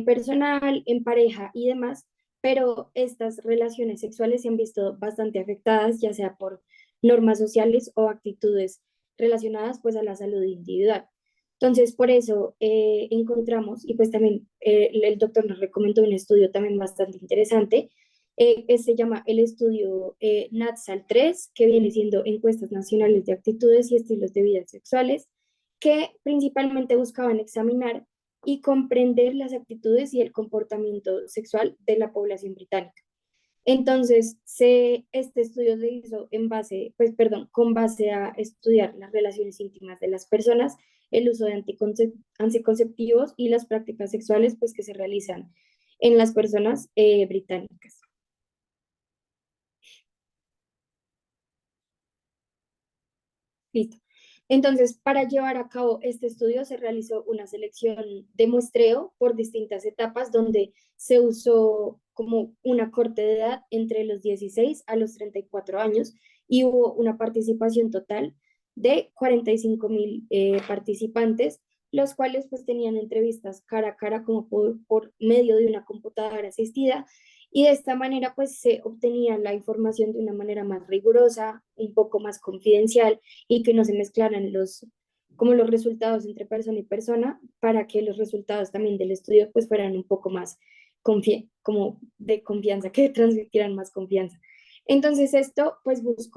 Speaker 3: personal, en pareja y demás, pero estas relaciones sexuales se han visto bastante afectadas, ya sea por normas sociales o actitudes relacionadas pues a la salud individual. Entonces, por eso encontramos, y pues también el doctor nos recomendó un estudio también bastante interesante, que se llama el estudio NATSAL 3, que viene siendo Encuestas Nacionales de Actitudes y Estilos de Vida Sexuales, que principalmente buscaban examinar y comprender las actitudes y el comportamiento sexual de la población británica. Entonces, este estudio se hizo en base, pues perdón, con base a estudiar las relaciones íntimas de las personas, el uso de anticonceptivos y las prácticas sexuales pues, que se realizan en las personas británicas. Listo. Entonces, para llevar a cabo este estudio se realizó una selección de muestreo por distintas etapas donde se usó como una corte de edad entre los 16 a los 34 años y hubo una participación total de 45.000 participantes, los cuales pues tenían entrevistas cara a cara como por medio de una computadora asistida y de esta manera pues se obtenía la información de una manera más rigurosa, un poco más confidencial y que no se mezclaran como los resultados entre persona y persona para que los resultados también del estudio pues fueran un poco más como de confianza, que transmitieran más confianza. Entonces esto pues bus,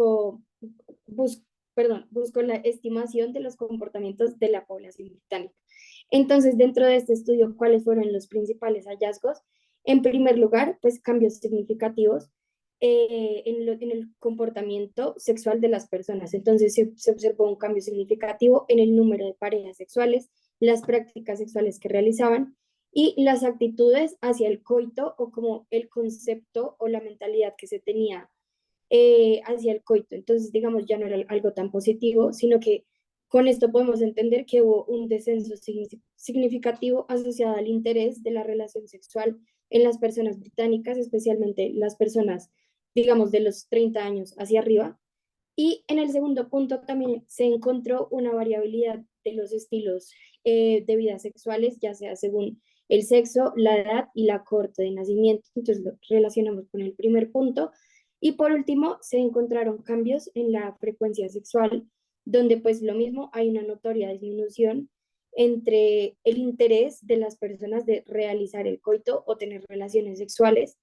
Speaker 3: buscó la estimación de los comportamientos de la población británica. Entonces, dentro de este estudio, ¿cuáles fueron los principales hallazgos? En primer lugar, pues cambios significativos en el comportamiento sexual de las personas. Entonces se observó un cambio significativo en el número de parejas sexuales, las prácticas sexuales que realizaban y las actitudes hacia el coito o como el concepto o la mentalidad que se tenía hacia el coito. Entonces, digamos, ya no era algo tan positivo, sino que con esto podemos entender que hubo un descenso significativo asociado al interés de la relación sexual en las personas británicas, especialmente las personas, digamos, de los 30 años hacia arriba. Y en el segundo punto también se encontró una variabilidad de los estilos de vida sexuales, ya sea según el sexo, la edad y la corte de nacimiento. Entonces lo relacionamos con el primer punto. Y por último, se encontraron cambios en la frecuencia sexual, donde pues lo mismo hay una notoria disminución entre el interés de las personas de realizar el coito o tener relaciones sexuales,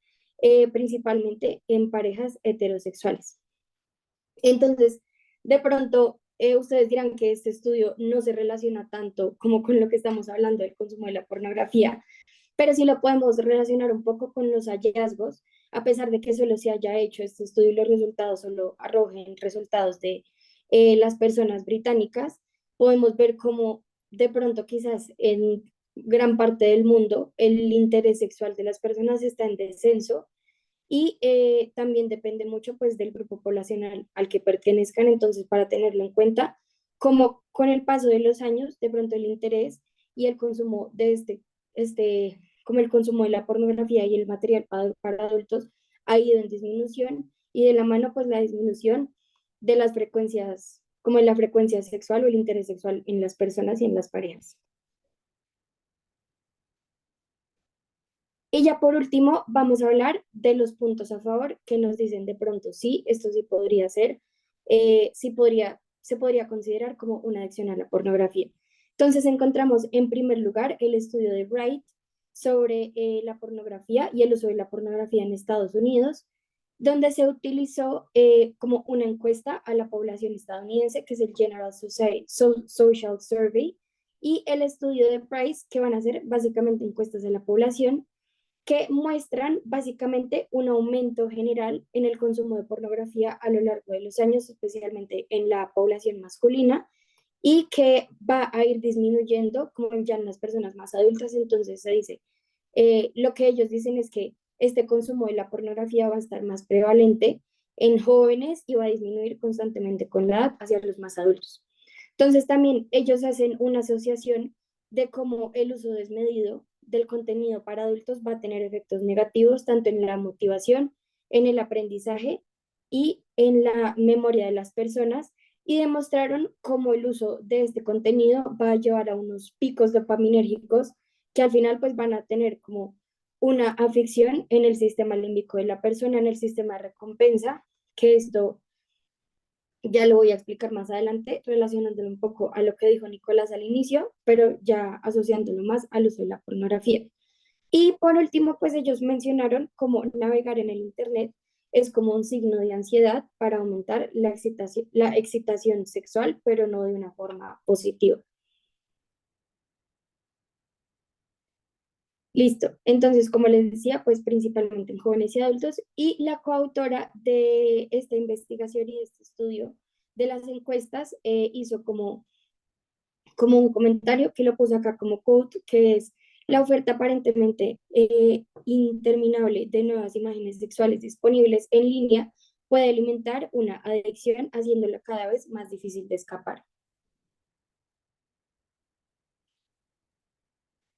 Speaker 3: principalmente en parejas heterosexuales. Entonces, de pronto, ustedes dirán que este estudio no se relaciona tanto como con lo que estamos hablando del consumo de la pornografía, pero sí lo podemos relacionar un poco con los hallazgos, a pesar de que solo se haya hecho este estudio y los resultados solo arrojen resultados de las personas británicas, podemos ver cómo de pronto quizás en gran parte del mundo el interés sexual de las personas está en descenso y también depende mucho pues del grupo poblacional al que pertenezcan, entonces para tenerlo en cuenta, como con el paso de los años, de pronto el interés y el consumo de como el consumo de la pornografía y el material para adultos ha ido en disminución y de la mano pues la disminución de las frecuencias, como en la frecuencia sexual o el interés sexual en las personas y en las parejas. Y ya por último, vamos a hablar de los puntos a favor que nos dicen de pronto, sí, esto sí podría ser, sí se podría considerar como una adicción a la pornografía. Entonces encontramos en primer lugar el estudio de Wright sobre la pornografía y el uso de la pornografía en Estados Unidos. donde se utilizó como una encuesta a la población estadounidense, que es el General Social Survey, y el estudio de Price, que van a ser básicamente encuestas de la población, que muestran básicamente un aumento general en el consumo de pornografía a lo largo de los años, especialmente en la población masculina, y que va a ir disminuyendo como ya en las personas más adultas. Entonces se dice, lo que ellos dicen es que este consumo de la pornografía va a estar más prevalente en jóvenes y va a disminuir constantemente con la edad hacia los más adultos. Entonces también ellos hacen una asociación de cómo el uso desmedido del contenido para adultos va a tener efectos negativos tanto en la motivación, en el aprendizaje y en la memoria de las personas, y demostraron cómo el uso de este contenido va a llevar a unos picos dopaminérgicos que al final pues van a tener como una afección en el sistema límbico de la persona, en el sistema de recompensa, que esto ya lo voy a explicar más adelante, relacionándolo un poco a lo que dijo Nicolás al inicio, pero ya asociándolo más al uso de la pornografía. Y por último, pues ellos mencionaron cómo navegar en el Internet es como un signo de ansiedad para aumentar la excitación sexual, pero no de una forma positiva. Listo. Entonces, como les decía, pues principalmente en jóvenes y adultos, y la coautora de esta investigación y de este estudio de las encuestas hizo como un comentario que lo puse acá como quote, que es: la oferta aparentemente interminable de nuevas imágenes sexuales disponibles en línea puede alimentar una adicción, haciéndola cada vez más difícil de escapar.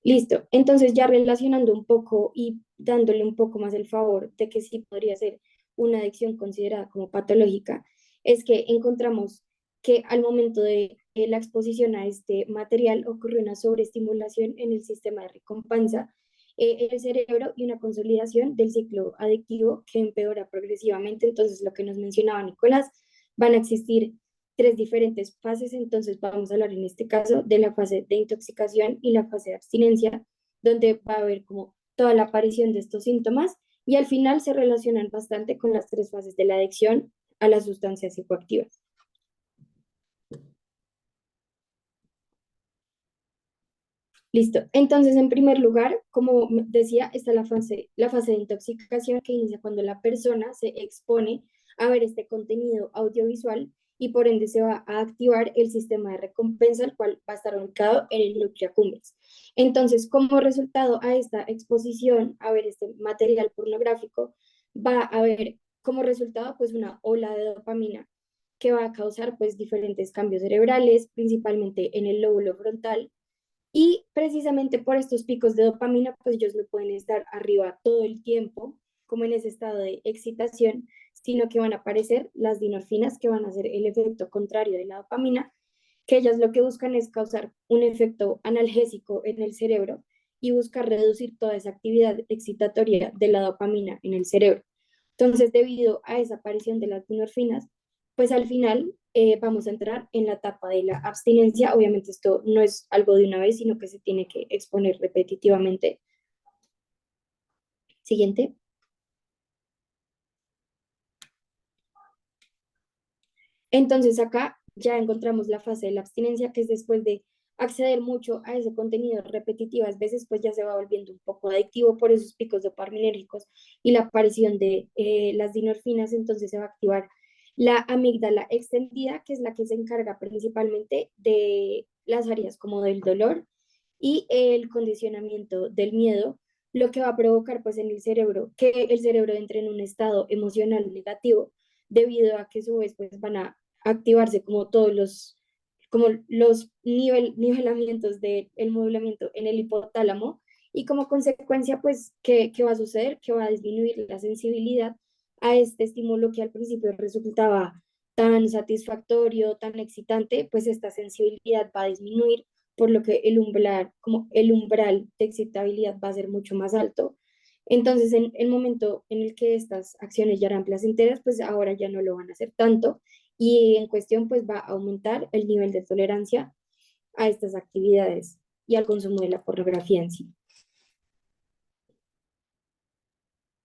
Speaker 3: Listo, entonces ya relacionando un poco y dándole un poco más el favor de que sí podría ser una adicción considerada como patológica, es que encontramos que al momento de la exposición a este material ocurre una sobreestimulación en el sistema de recompensa en el cerebro y una consolidación del ciclo adictivo que empeora progresivamente. Entonces, lo que nos mencionaba Nicolás, van a existir tres diferentes fases. Entonces vamos a hablar en este caso de la fase de intoxicación y la fase de abstinencia, donde va a haber como toda la aparición de estos síntomas, y al final se relacionan bastante con las tres fases de la adicción a las sustancias psicoactivas. Listo. Entonces, en primer lugar, como decía, está la fase de intoxicación, que inicia cuando la persona se expone a ver este contenido audiovisual, y por ende se va a activar el sistema de recompensa, el cual va a estar ubicado en el núcleo accumbens. Entonces, como resultado a esta exposición a ver este material pornográfico, va a haber como resultado pues una ola de dopamina que va a causar pues diferentes cambios cerebrales, principalmente en el lóbulo frontal, y precisamente por estos picos de dopamina, pues ellos no pueden estar arriba todo el tiempo, como en ese estado de excitación, sino que van a aparecer las dinorfinas, que van a ser el efecto contrario de la dopamina, que ellas lo que buscan es causar un efecto analgésico en el cerebro y buscar reducir toda esa actividad excitatoria de la dopamina en el cerebro. Entonces, debido a esa aparición de las endorfinas, pues al final vamos a entrar en la etapa de la abstinencia. Obviamente esto no es algo de una vez, sino que se tiene que exponer repetitivamente. Siguiente. Entonces acá ya encontramos la fase de la abstinencia, que es después de acceder mucho a ese contenido repetitivas veces, pues ya se va volviendo un poco adictivo por esos picos dopaminérgicos y la aparición de las dinorfinas. Entonces se va a activar la amígdala extendida, que es la que se encarga principalmente de las áreas como del dolor y el condicionamiento del miedo, lo que va a provocar pues en el cerebro que el cerebro entre en un estado emocional negativo, debido a que a su vez pues van a activarse como todos los nivelamientos del modulamiento en el hipotálamo, y como consecuencia pues ¿qué va a suceder? Que va a disminuir la sensibilidad a este estímulo que al principio resultaba tan satisfactorio, tan excitante. Pues esta sensibilidad va a disminuir, por lo que el umbral de excitabilidad va a ser mucho más alto. Entonces, en el momento en el que estas acciones ya eran placenteras, pues ahora ya no lo van a hacer tanto, y en cuestión pues va a aumentar el nivel de tolerancia a estas actividades y al consumo de la pornografía en sí.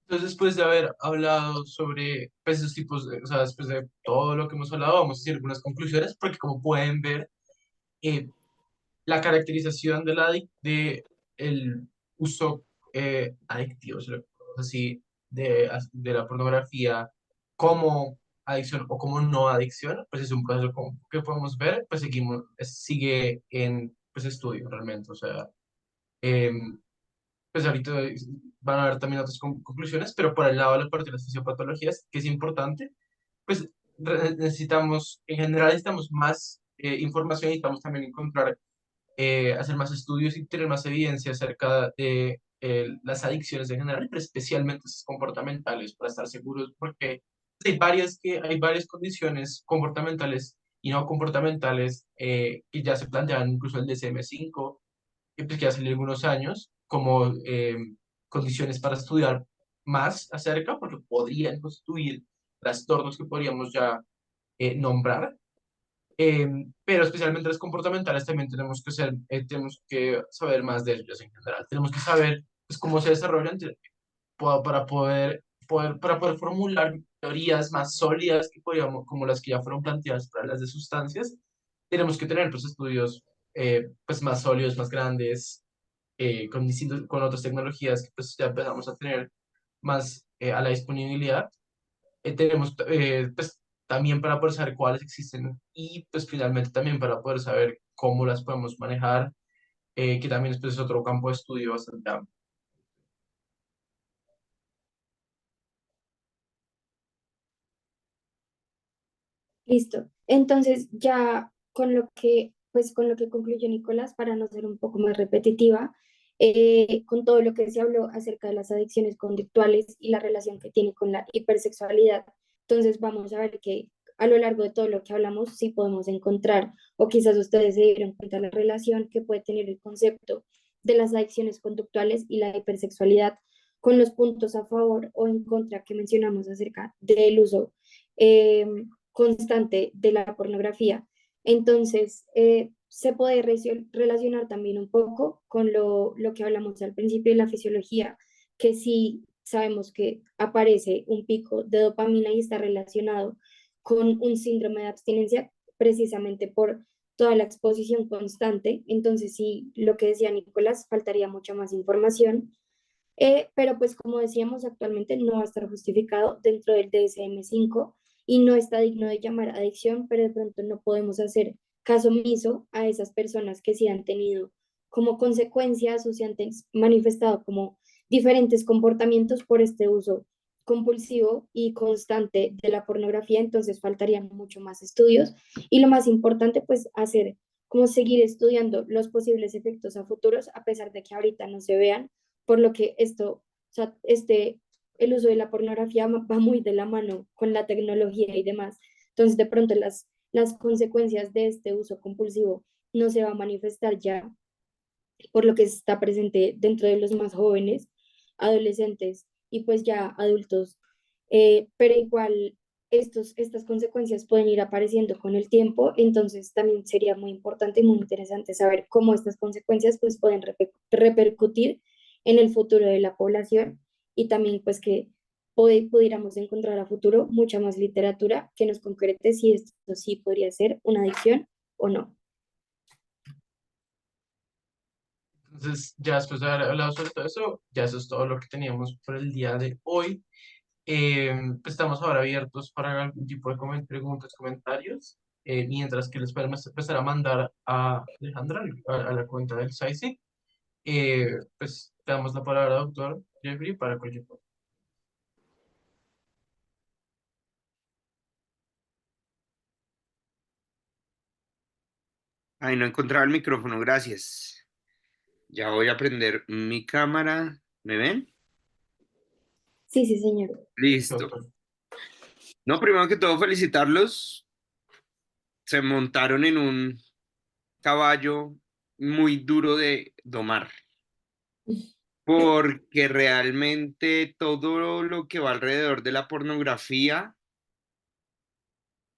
Speaker 2: Entonces, después de haber hablado sobre pues, esos tipos de, o sea, después de todo lo que hemos hablado, vamos a hacer algunas conclusiones, porque como pueden ver, eh, la caracterización de el uso adictivo, si lo ponemos así, de la pornografía como adicción o como no adicción, pues es un proceso que podemos ver, pues sigue en pues, estudio realmente, o sea, em, pues ahorita van a haber también otras conclusiones, pero por el lado de la parte de las fisiopatologías, que es importante, pues necesitamos, en general necesitamos más información y necesitamos también encontrar hacer más estudios y tener más evidencia acerca de las adicciones en general, pero especialmente esas comportamentales, para estar seguros, porque hay varias condiciones comportamentales y no comportamentales que ya se plantean, incluso el DSM-5, que pues, que ya salió algunos años, como condiciones para estudiar más acerca, porque podrían constituir trastornos que podríamos ya nombrar, pero especialmente las comportamentales también tenemos que saber más de ellas en general. Tenemos que saber pues, cómo se desarrollan para para poder formular teorías más sólidas que podríamos, como las que ya fueron planteadas para las de sustancias. Tenemos que tener pues, estudios pues, más sólidos, más grandes, con otras tecnologías que pues, ya empezamos a tener más a la disponibilidad. Tenemos pues, también para poder saber cuáles existen y pues finalmente también para poder saber cómo las podemos manejar, que también es pues, otro campo de estudio bastante amplio.
Speaker 3: Listo. Entonces, ya con lo que, pues con lo que concluyó Nicolás, para no ser un poco más repetitiva, con todo lo que se habló acerca de las adicciones conductuales y la relación que tiene con la hipersexualidad, entonces vamos a ver que a lo largo de todo lo que hablamos, sí podemos encontrar, o quizás ustedes se dieron cuenta la relación que puede tener el concepto de las adicciones conductuales y la hipersexualidad con los puntos a favor o en contra que mencionamos acerca del uso. eh, Constante de la pornografía. Entonces, se puede relacionar también un poco con lo que hablamos al principio de la fisiología, que sí sabemos que aparece un pico de dopamina y está relacionado con un síndrome de abstinencia precisamente por toda la exposición constante. Entonces, sí, lo que decía Nicolás, faltaría mucha más información. Pero pues como decíamos, actualmente no va a estar justificado dentro del DSM-5 y no está digno de llamar adicción, pero de pronto no podemos hacer caso omiso a esas personas que sí han tenido como consecuencias o se han manifestado como diferentes comportamientos por este uso compulsivo y constante de la pornografía, entonces faltarían mucho más estudios y lo más importante pues hacer como seguir estudiando los posibles efectos a futuros a pesar de que ahorita no se vean, por lo que esto, o sea, el uso de la pornografía va muy de la mano con la tecnología y demás. Entonces, de pronto las consecuencias de este uso compulsivo no se va a manifestar ya por lo que está presente dentro de los más jóvenes, adolescentes y pues ya adultos, pero igual estas consecuencias pueden ir apareciendo con el tiempo, entonces también sería muy importante y muy interesante saber cómo estas consecuencias pues pueden repercutir en el futuro de la población y también pues que pudiéramos encontrar a futuro mucha más literatura que nos concrete si esto sí podría ser una adicción o no.
Speaker 2: Entonces, ya después de haber hablado sobre todo eso, ya eso es todo lo que teníamos por el día de hoy. Pues estamos ahora abiertos para algún tipo de preguntas, comentarios, mientras que les podemos empezar a mandar a Alejandra a la cuenta del SAISI. Pues te damos la palabra, doctor Jeffrey, para cualquier cosa.
Speaker 4: Ay, no encontraba el micrófono, gracias. Ya voy a prender mi cámara. ¿Me ven?
Speaker 3: Sí, sí, señor.
Speaker 4: Listo.
Speaker 2: Doctor.
Speaker 4: No, primero que todo, felicitarlos. Se montaron en un caballo muy duro de domar, porque realmente todo lo que va alrededor de la pornografía,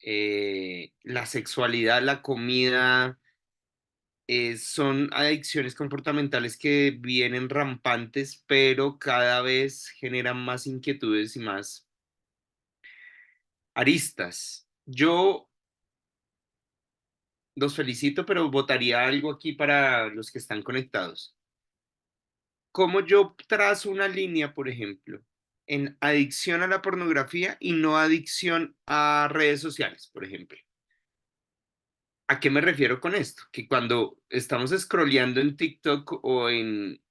Speaker 4: la sexualidad, la comida, son adicciones comportamentales que vienen rampantes, pero cada vez generan más inquietudes y más aristas. Yo los felicito, pero votaría algo aquí para los que están conectados. ¿Cómo yo trazo una línea, por ejemplo, en adicción a la pornografía y no adicción a redes sociales, por ejemplo? ¿A qué me refiero con esto? Que cuando estamos scrolleando en TikTok o en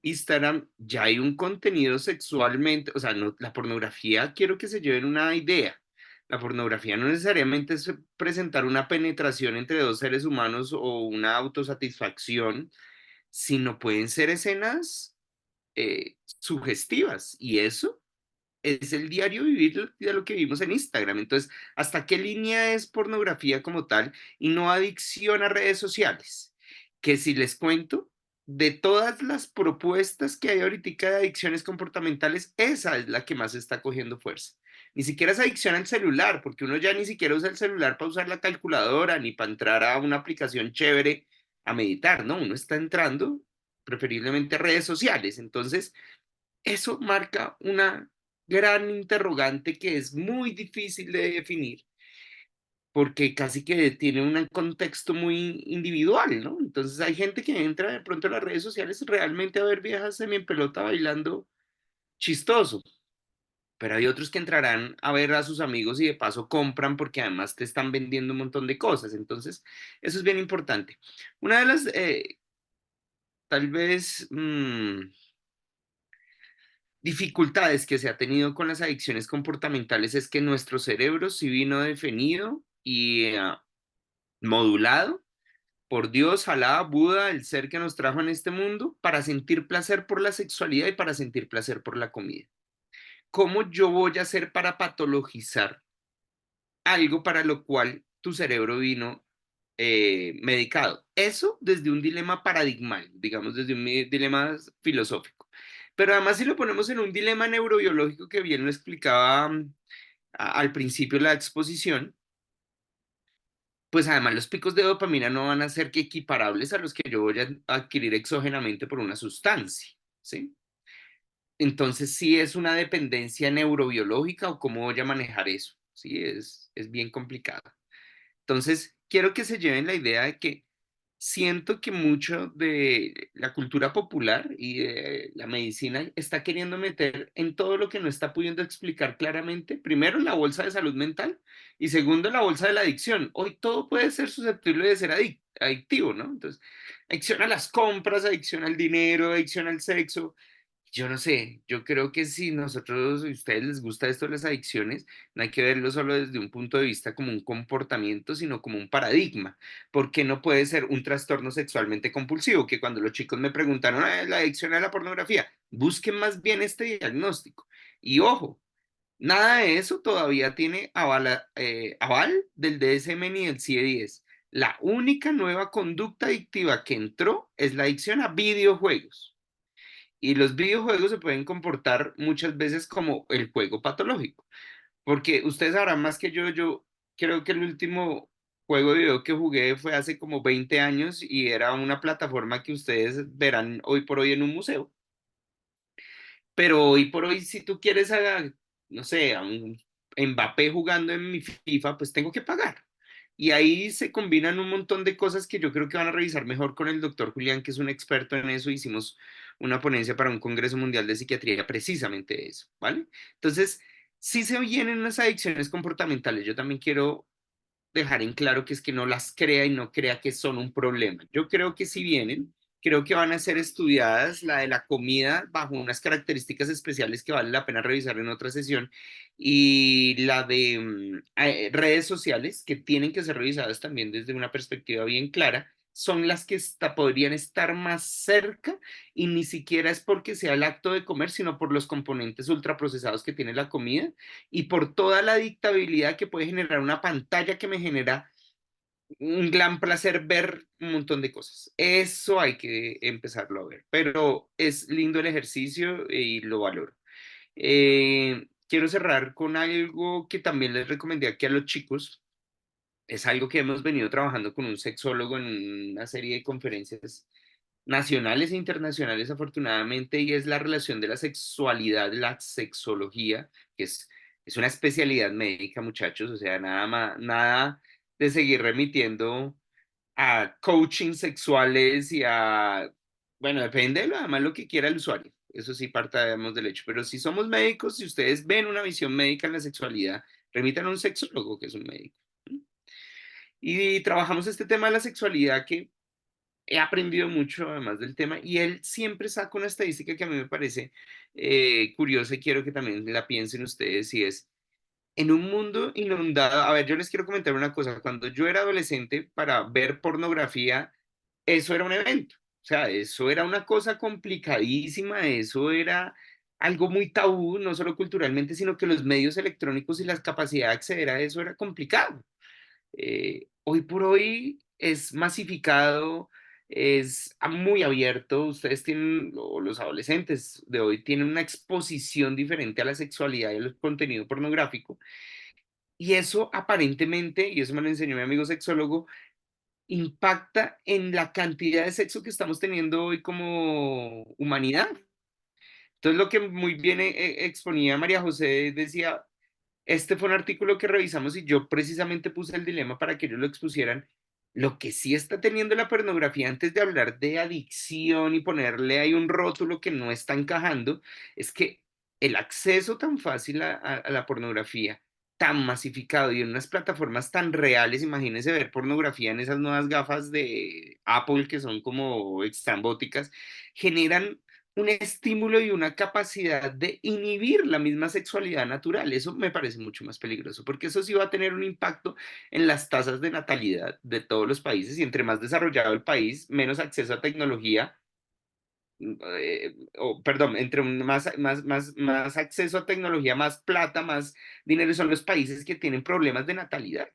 Speaker 4: Instagram, ya hay un contenido sexualmente, o sea, no, la pornografía quiero que se lleven una idea. La pornografía no necesariamente es presentar una penetración entre dos seres humanos o una autosatisfacción, sino pueden ser escenas sugestivas. Y eso es el diario vivir de lo que vivimos en Instagram. Entonces, ¿hasta qué línea es pornografía como tal y no adicción a redes sociales? Que si les cuento, de todas las propuestas que hay ahorita de adicciones comportamentales, esa es la que más está cogiendo fuerza. Ni siquiera es adicción al celular, porque uno ya ni siquiera usa el celular para usar la calculadora ni para entrar a una aplicación chévere a meditar, ¿no? Uno está entrando preferiblemente a redes sociales. Entonces, eso marca una gran interrogante que es muy difícil de definir porque casi que tiene un contexto muy individual, ¿no? Entonces hay gente que entra de pronto a las redes sociales realmente a ver viejas semi en pelota bailando chistoso, pero hay otros que entrarán a ver a sus amigos y de paso compran porque además te están vendiendo un montón de cosas. Entonces, eso es bien importante. Una de las, tal vez, dificultades que se ha tenido con las adicciones comportamentales es que nuestro cerebro sí vino definido y modulado por Dios, Alá, Buda, el ser que nos trajo en este mundo, para sentir placer por la sexualidad y para sentir placer por la comida. ¿Cómo yo voy a hacer para patologizar algo para lo cual tu cerebro vino medicado? Eso desde un dilema paradigmal, digamos, desde un dilema filosófico. Pero además si lo ponemos en un dilema neurobiológico que bien lo explicaba al principio de la exposición, pues además los picos de dopamina no van a ser que equiparables a los que yo voy a adquirir exógenamente por una sustancia, ¿sí? Entonces, sí es una dependencia neurobiológica o cómo voy a manejar eso, ¿sí? Es bien complicado. Entonces, quiero que se lleven la idea de que siento que mucho de la cultura popular y de la medicina está queriendo meter en todo lo que no está pudiendo explicar claramente, primero en la bolsa de salud mental y segundo en la bolsa de la adicción. Hoy todo puede ser susceptible de ser adictivo, ¿no? Entonces, adicción a las compras, adicción al dinero, adicción al sexo, yo no sé, yo creo que si nosotros, a ustedes les gusta esto de las adicciones, no hay que verlo solo desde un punto de vista como un comportamiento, sino como un paradigma, porque no puede ser un trastorno sexualmente compulsivo, que cuando los chicos me preguntaron, la adicción a la pornografía, busquen más bien este diagnóstico. Y ojo, nada de eso todavía tiene aval del DSM ni del CIE-10. La única nueva conducta adictiva que entró es la adicción a videojuegos. Y los videojuegos se pueden comportar muchas veces como el juego patológico, porque ustedes sabrán más que yo creo que el último juego de video que jugué fue hace como 20 años y era una plataforma que ustedes verán hoy por hoy en un museo. Pero hoy por hoy, si tú quieres no sé, a un Mbappé jugando en mi FIFA, pues tengo que pagar. Y ahí se combinan un montón de cosas que yo creo que van a revisar mejor con el doctor Julián, que es un experto en eso. Hicimos una ponencia para un Congreso Mundial de Psiquiatría precisamente de eso, ¿vale? Entonces, sí se vienen unas adicciones comportamentales. Yo también quiero dejar en claro que es que no las crea y no crea que son un problema. Yo creo que si vienen, creo que van a ser estudiadas la de la comida bajo unas características especiales que vale la pena revisar en otra sesión y la de redes sociales que tienen que ser revisadas también desde una perspectiva bien clara son las que podrían estar más cerca y ni siquiera es porque sea el acto de comer, sino por los componentes ultraprocesados que tiene la comida y por toda la dictabilidad que puede generar una pantalla que me genera un gran placer ver un montón de cosas. Eso hay que empezarlo a ver, pero es lindo el ejercicio y lo valoro. Quiero cerrar con algo que también les recomendé aquí a los chicos es algo que hemos venido trabajando con un sexólogo en una serie de conferencias nacionales e internacionales, afortunadamente, y es la relación de la sexualidad, la sexología, que es una especialidad médica, muchachos, o sea, nada de seguir remitiendo a coaching sexuales y a, bueno, depende de además lo que quiera el usuario. Eso sí partamos del hecho. Pero si somos médicos, si ustedes ven una visión médica en la sexualidad, remitan a un sexólogo que es un médico. Y trabajamos este tema de la sexualidad que he aprendido mucho además del tema y él siempre saca una estadística que a mí me parece curiosa y quiero que también la piensen ustedes y es, en un mundo inundado, a ver, yo les quiero comentar una cosa, cuando yo era adolescente para ver pornografía, eso era un evento, o sea, eso era una cosa complicadísima, eso era algo muy tabú, no solo culturalmente, sino que los medios electrónicos y la capacidad de acceder a eso era complicado. Hoy por hoy es masificado, es muy abierto. Ustedes tienen, o los adolescentes de hoy tienen una exposición diferente a la sexualidad y al contenido pornográfico. Y eso aparentemente, y eso me lo enseñó mi amigo sexólogo, impacta en la cantidad de sexo que estamos teniendo hoy como humanidad. Entonces, lo que muy bien exponía María José decía, este fue un artículo que revisamos y yo precisamente puse el dilema para que ellos lo expusieran. Lo que sí está teniendo la pornografía, antes de hablar de adicción y ponerle ahí un rótulo que no está encajando, es que el acceso tan fácil a la pornografía, tan masificado y en unas plataformas tan reales, imagínense ver pornografía en esas nuevas gafas de Apple que son como extrambóticas, generan un estímulo y una capacidad de inhibir la misma sexualidad natural. Eso me parece mucho más peligroso, porque eso sí va a tener un impacto en las tasas de natalidad de todos los países y entre más desarrollado el país, menos acceso a tecnología, perdón, entre más acceso a tecnología, más plata, más dinero son los países que tienen problemas de natalidad.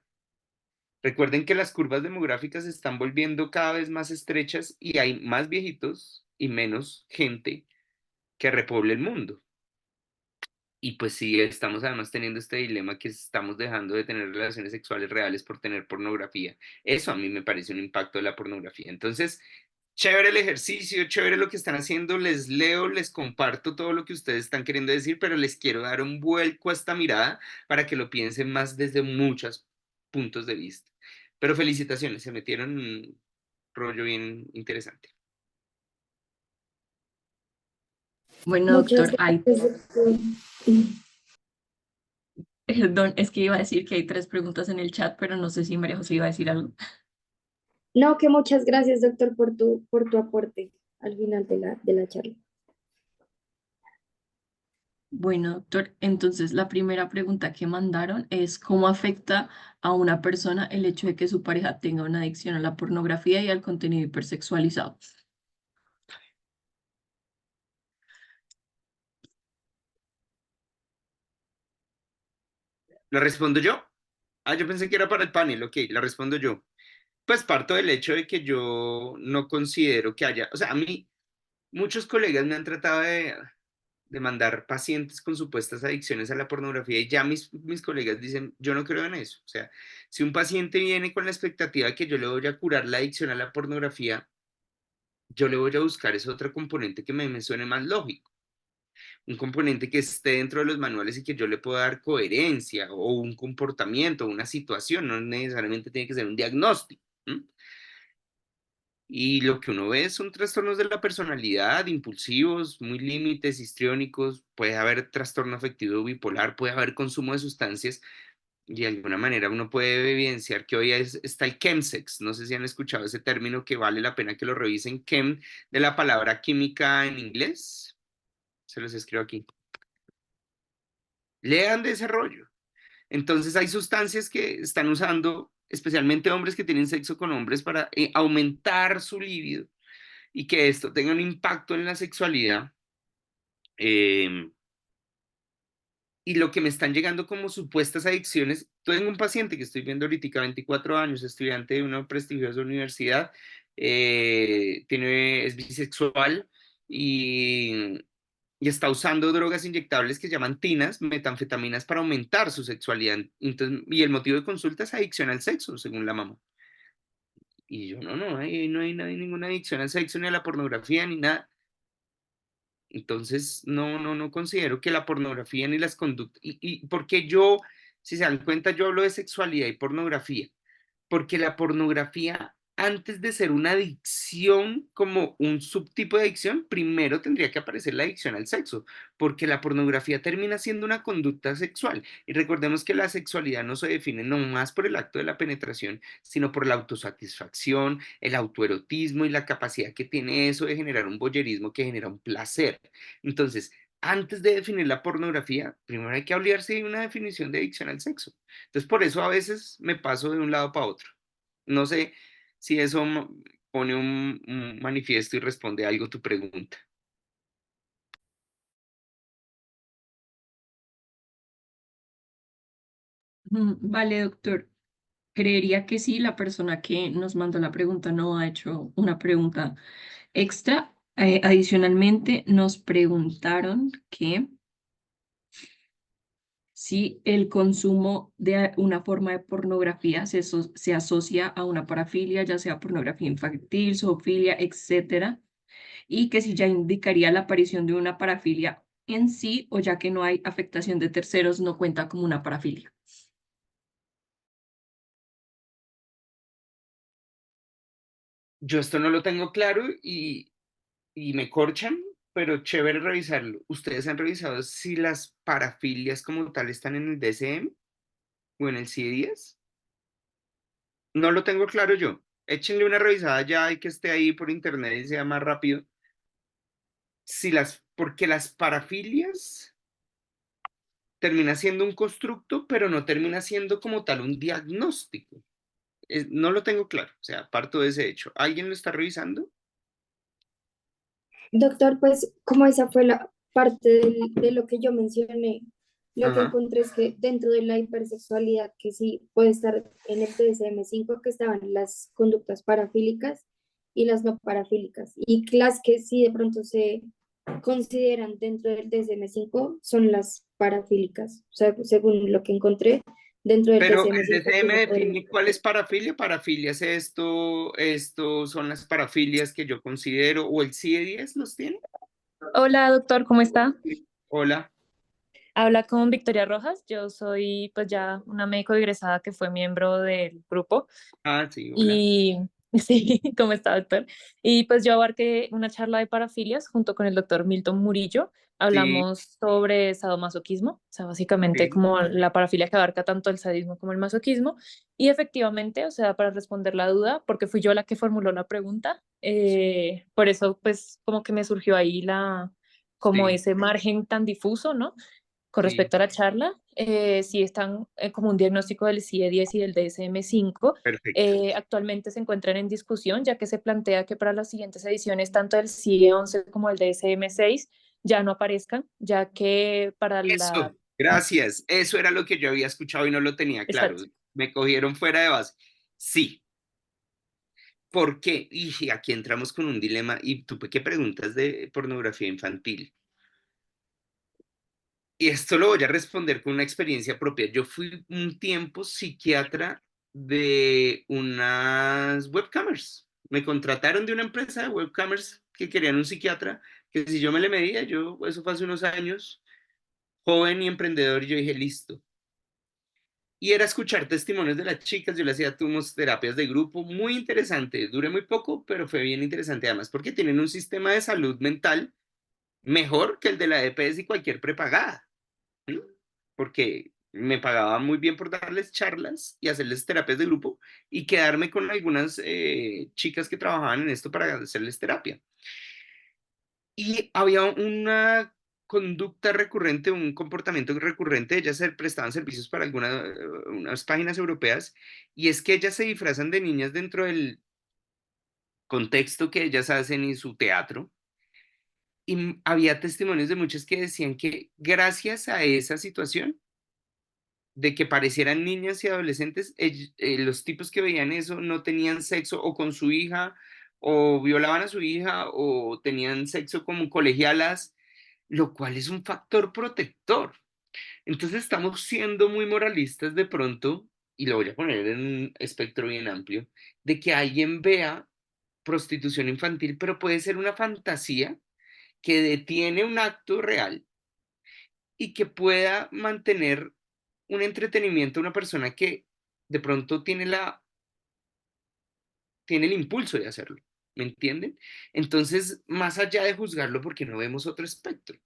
Speaker 4: Recuerden que las curvas demográficas se están volviendo cada vez más estrechas y hay más viejitos y menos gente que repoble el mundo. Y pues sí, estamos además teniendo este dilema que estamos dejando de tener relaciones sexuales reales por tener pornografía. Eso a mí me parece un impacto de la pornografía. Entonces, chévere el ejercicio, chévere lo que están haciendo, les leo, les comparto todo lo que ustedes están queriendo decir, pero les quiero dar un vuelco a esta mirada para que lo piensen más desde muchos puntos de vista. Pero felicitaciones, se metieron en un rollo bien interesante.
Speaker 1: Bueno,
Speaker 3: Muchas
Speaker 1: doctor, hay,
Speaker 3: gracias, doctor.
Speaker 1: perdón, es que iba a decir que hay tres preguntas en el chat, pero no sé si María José iba a decir algo.
Speaker 3: No, que muchas gracias, doctor, por tu aporte al final de la charla.
Speaker 1: Bueno, doctor, entonces la primera pregunta que mandaron es ¿cómo afecta a una persona el hecho de que su pareja tenga una adicción a la pornografía y al contenido hipersexualizado?
Speaker 4: ¿La respondo yo? Ah, yo pensé que era para el panel, ok, la respondo yo. Pues parto del hecho de que yo no considero que haya, o sea, a mí muchos colegas me han tratado de mandar pacientes con supuestas adicciones a la pornografía y ya mis colegas dicen, yo no creo en eso. O sea, si un paciente viene con la expectativa de que yo le voy a curar la adicción a la pornografía, yo le voy a buscar ese otro componente que me suene más lógico, un componente que esté dentro de los manuales y que yo le pueda dar coherencia o un comportamiento, una situación, no necesariamente tiene que ser un diagnóstico. ¿M? Y lo que uno ve son trastornos de la personalidad, impulsivos, muy límites, histriónicos, puede haber trastorno afectivo bipolar, puede haber consumo de sustancias y de alguna manera uno puede evidenciar que hoy está el chemsex. No sé si han escuchado ese término que vale la pena que lo revisen. Chem de la palabra química en inglés. Se los escribo aquí. Lean de ese rollo. Entonces hay sustancias que están usando, especialmente hombres que tienen sexo con hombres para aumentar su libido y que esto tenga un impacto en la sexualidad. eh, y lo que me están llegando como supuestas adicciones, tengo un paciente que estoy viendo ahorita, 24 años, estudiante de una prestigiosa universidad, es bisexual y y está usando drogas inyectables que llaman tinas, metanfetaminas, para aumentar su sexualidad. Entonces, y el motivo de consulta es adicción al sexo, según la mamá. Y yo, no hay ninguna adicción al sexo, ni a la pornografía, ni nada. Entonces, no considero que la pornografía ni las conductas, y porque yo, si se dan cuenta, yo hablo de sexualidad y pornografía, porque la pornografía, antes de ser una adicción como un subtipo de adicción, primero tendría que aparecer la adicción al sexo, porque la pornografía termina siendo una conducta sexual. Y recordemos que la sexualidad no se define nomás por el acto de la penetración, sino por la autosatisfacción, el autoerotismo y la capacidad que tiene eso de generar un voyerismo que genera un placer. Entonces, antes de definir la pornografía, primero hay que hablarse de una definición de adicción al sexo. Entonces, por eso a veces me paso de un lado para otro. No sé si eso pone un manifiesto y responde algo a tu pregunta.
Speaker 1: Vale, doctor. Creería que sí, la persona que nos mandó la pregunta no ha hecho una pregunta extra. Adicionalmente, nos preguntaron que si el consumo de una forma de pornografía se asocia a una parafilia, ya sea pornografía infantil, zoofilia, etcétera, y que si ya indicaría la aparición de una parafilia en sí, o ya que no hay afectación de terceros, no cuenta como una parafilia.
Speaker 4: Yo esto no lo tengo claro y me corchan, pero chévere revisarlo. ¿Ustedes han revisado si las parafilias como tal están en el DSM o en el CIE-10? No lo tengo claro yo. Échenle una revisada ya y que esté ahí por internet y sea más rápido. Porque las parafilias termina siendo un constructo, pero no termina siendo como tal un diagnóstico. No lo tengo claro, o sea, parto de ese hecho. ¿Alguien lo está revisando?
Speaker 3: Doctor, pues como esa fue la parte de lo que yo mencioné, lo que
Speaker 4: Ajá.
Speaker 3: encontré es que dentro de la hipersexualidad, que sí puede estar en el DSM-5, que estaban las conductas parafílicas y las no parafílicas, y las que sí de pronto se consideran dentro del DSM-5 son las parafílicas, o sea, según lo que encontré dentro del
Speaker 4: Pero el
Speaker 3: DSM-5 que
Speaker 4: DCM
Speaker 3: se podría.
Speaker 4: define cuál es parafilia. Parafilia es esto son las parafilias que yo considero, o el CIE-10 los tiene.
Speaker 5: Hola, doctor, ¿cómo está?
Speaker 4: Hola.
Speaker 5: Habla con Victoria Rojas. Yo soy pues ya una médico egresada que fue miembro del grupo
Speaker 4: Ah, sí, hola.
Speaker 5: y sí, ¿cómo está, doctor? Y pues yo abarqué una charla de parafilias junto con el doctor Milton Murillo.
Speaker 4: Sí,
Speaker 5: Hablamos sobre sadomasoquismo, o sea, básicamente
Speaker 4: sí,
Speaker 5: como la parafilia que abarca tanto el sadismo como el masoquismo. Y efectivamente, o sea, para responder la duda, porque fui yo la que formuló la pregunta, por eso pues como que me surgió ahí como
Speaker 4: sí,
Speaker 5: ese margen tan difuso, ¿no? Con
Speaker 4: sí,
Speaker 5: respecto a la charla, sí están como un diagnóstico del CIE-10 y del DSM-5.
Speaker 4: perfecto.
Speaker 5: Actualmente se encuentran en discusión, ya que se plantea que para las siguientes ediciones, tanto del CIE-11 como el DSM-6 ya no aparezcan, ya que para la...
Speaker 4: Eso, gracias. Eso era lo que yo había escuchado y no lo tenía claro.
Speaker 5: Exacto.
Speaker 4: Me cogieron fuera de base. Sí. ¿Por qué? Y aquí entramos con un dilema. ¿Y tú qué preguntas de pornografía infantil? Y esto lo voy a responder con una experiencia propia. Yo fui un tiempo psiquiatra de unas webcamers. Me contrataron de una empresa de webcamers que querían un psiquiatra, que si yo me le medía, eso fue hace unos años, joven y emprendedor, y yo dije, listo. Y era escuchar testimonios de las chicas, yo le hacía unas terapias de grupo, muy interesante, duré muy poco, pero fue bien interesante además, porque tienen un sistema de salud mental mejor que el de la EPS y cualquier prepagada. ¿Sí? Porque me pagaba muy bien por darles charlas y hacerles terapias de grupo y quedarme con algunas chicas que trabajaban en esto para hacerles terapia. Y había una conducta recurrente, un comportamiento recurrente, ellas se prestaban servicios para unas páginas europeas, y es que ellas se disfrazan de niñas dentro del contexto que ellas hacen y su teatro. Y había testimonios de muchas que decían que gracias a esa situación, de que parecieran niñas y adolescentes, los tipos que veían eso no tenían sexo o con su hija, o violaban a su hija, o tenían sexo como colegialas. lo cual es un factor protector. Entonces estamos siendo muy moralistas de pronto, y lo voy a poner en un espectro bien amplio, de que alguien vea prostitución infantil, pero puede ser una fantasía que detiene un acto real y que pueda mantener un entretenimiento a una persona que de pronto tiene el impulso de hacerlo, ¿me entienden? Entonces, más allá de juzgarlo porque no vemos otro espectro,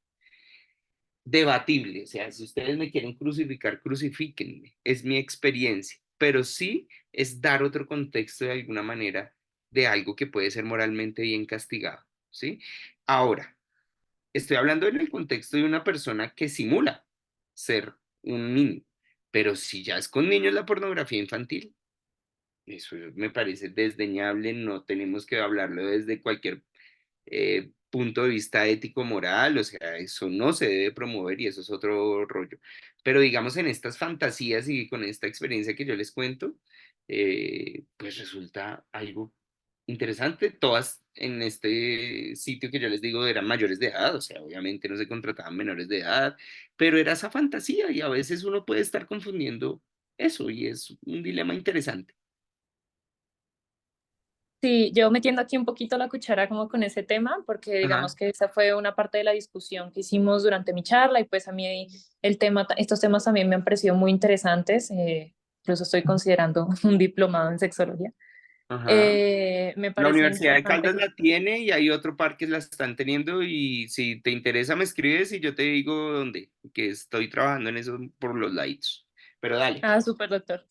Speaker 4: debatible, o sea, si ustedes me quieren crucificar, crucifíquenme, es mi experiencia, pero sí es dar otro contexto de alguna manera de algo que puede ser moralmente bien castigado, ¿sí? Ahora, estoy hablando en el contexto de una persona que simula ser un niño, pero si ya es con niños la pornografía infantil, eso me parece desdeñable, no tenemos que hablarlo desde cualquier punto de vista ético-moral, o sea, eso no se debe promover y eso es otro rollo. Pero digamos en estas fantasías y con esta experiencia que yo les cuento, pues resulta algo interesante. Todas en este sitio que yo les digo eran mayores de edad, o sea, obviamente no se contrataban menores de edad, pero era esa fantasía y a veces uno puede estar confundiendo eso y es un dilema interesante.
Speaker 5: Sí, yo metiendo aquí un poquito la cuchara como con ese tema, porque
Speaker 4: Ajá.
Speaker 5: digamos que esa fue una parte de la discusión que hicimos durante mi charla y pues a mí el tema, estos temas también me han parecido muy interesantes, incluso estoy considerando un diplomado en sexología.
Speaker 4: Ajá.
Speaker 5: Me
Speaker 4: La
Speaker 5: parece
Speaker 4: Universidad de
Speaker 5: interesante.
Speaker 4: Caldas la tiene y hay otro par que la están teniendo y si te interesa me escribes y yo te digo dónde, que estoy trabajando en eso por los lights. Pero dale.
Speaker 5: Ah, súper, doctor.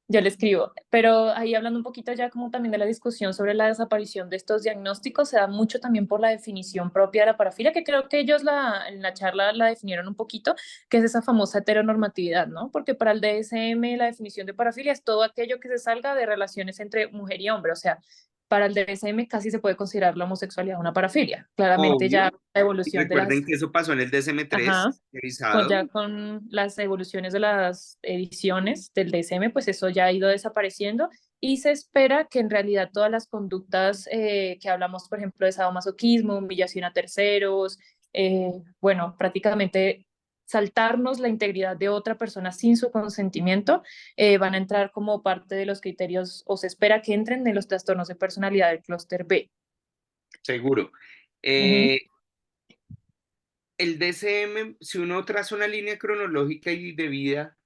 Speaker 5: Yo le escribo, pero ahí hablando un poquito ya como también de la discusión sobre la desaparición de estos diagnósticos, se da mucho también por la definición propia de la parafilia, que creo que ellos en la charla la definieron un poquito, que es esa famosa heteronormatividad, ¿no? Porque para el DSM la definición de parafilia es todo aquello que se salga de relaciones entre mujer y hombre, o sea, para el DSM casi se puede considerar la homosexualidad una parafilia. Claramente ya
Speaker 4: Obvio.
Speaker 5: la
Speaker 4: Y
Speaker 5: evolución de
Speaker 4: recuerden
Speaker 5: las...
Speaker 4: que eso pasó en el DSM-3
Speaker 5: Ajá,
Speaker 4: revisado.
Speaker 5: ya con las evoluciones de las ediciones del DSM, pues eso ya ha ido desapareciendo y se espera que en realidad todas las conductas que hablamos, por ejemplo, de sadomasoquismo, humillación a terceros, bueno, prácticamente saltarnos la integridad de otra persona sin su consentimiento, van a entrar como parte de los criterios o se espera que entren en los trastornos de personalidad del clúster B.
Speaker 4: Seguro.
Speaker 5: Ujú.
Speaker 4: Eh, el DSM, si uno traza una línea cronológica y de vida,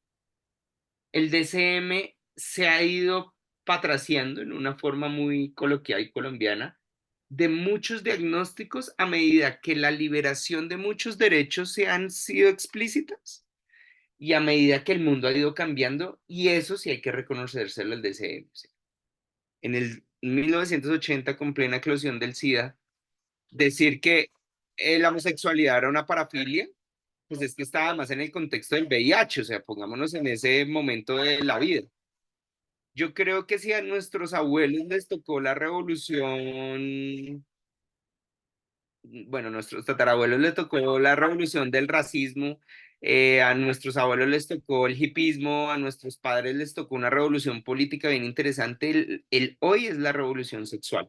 Speaker 4: el DCM se ha ido patraciando en una forma muy coloquial y colombiana de muchos diagnósticos a medida que la liberación de muchos derechos se han sido explícitas y a medida que el mundo ha ido cambiando, y eso sí hay que reconocérselo al DCM. En el 1980, con plena eclosión del SIDA, decir que la homosexualidad era una parafilia, pues es que estaba más en el contexto del VIH, o sea, pongámonos en ese momento de la vida. Yo creo que si a nuestros abuelos les tocó la revolución, bueno, a nuestros tatarabuelos les tocó la revolución del racismo, a nuestros abuelos les tocó el hipismo, a nuestros padres les tocó una revolución política bien interesante, el hoy es la revolución sexual.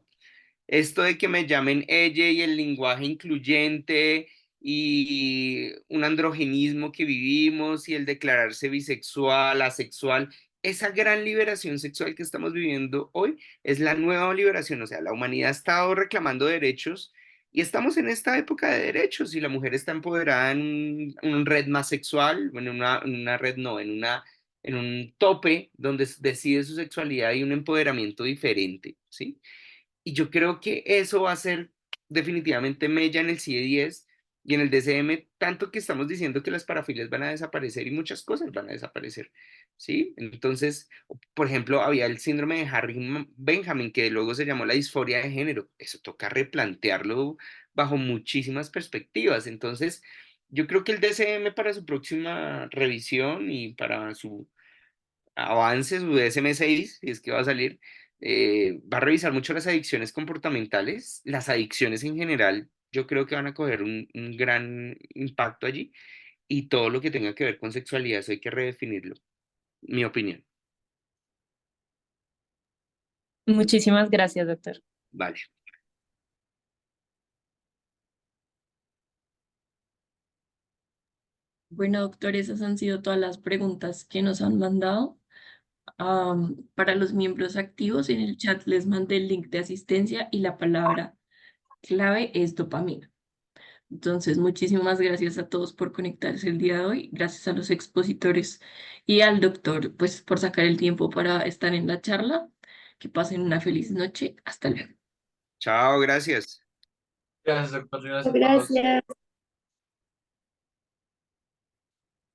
Speaker 4: Esto de que me llamen ella y el lenguaje incluyente y un androgenismo que vivimos y el declararse bisexual, asexual, esa gran liberación sexual que estamos viviendo hoy es la nueva liberación. O sea, la humanidad ha estado reclamando derechos y estamos en esta época de derechos y la mujer está empoderada en un red más sexual, bueno, en una red no, en un tope donde decide su sexualidad y un empoderamiento diferente, ¿sí? Y yo creo que eso va a ser definitivamente mella en el CIE-10 y en el DCM, tanto que estamos diciendo que las parafilias van a desaparecer y muchas cosas van a desaparecer, ¿sí? Entonces, por ejemplo, había el síndrome de Harry Benjamin, que luego se llamó la disforia de género. Eso toca replantearlo bajo muchísimas perspectivas. Entonces, yo creo que el DCM para su próxima revisión y para su avance, su DSM-6, si es que va a salir, va a revisar mucho las adicciones comportamentales, las adicciones en general, yo creo que van a coger un gran impacto allí y todo lo que tenga que ver con sexualidad, eso hay que redefinirlo, mi opinión.
Speaker 5: Muchísimas gracias, doctor.
Speaker 4: Vale.
Speaker 1: Bueno, doctor, esas han sido todas las preguntas que nos han mandado. Para los miembros activos, en el chat les mandé el link de asistencia y la palabra clave es dopamina. Entonces, muchísimas gracias a todos por conectarse el día de hoy. Gracias a los expositores y al doctor, pues, por sacar el tiempo para estar en la charla. Que pasen una feliz noche. Hasta luego.
Speaker 4: Chao, gracias.
Speaker 2: Gracias, doctor. Gracias a todos.
Speaker 3: Gracias.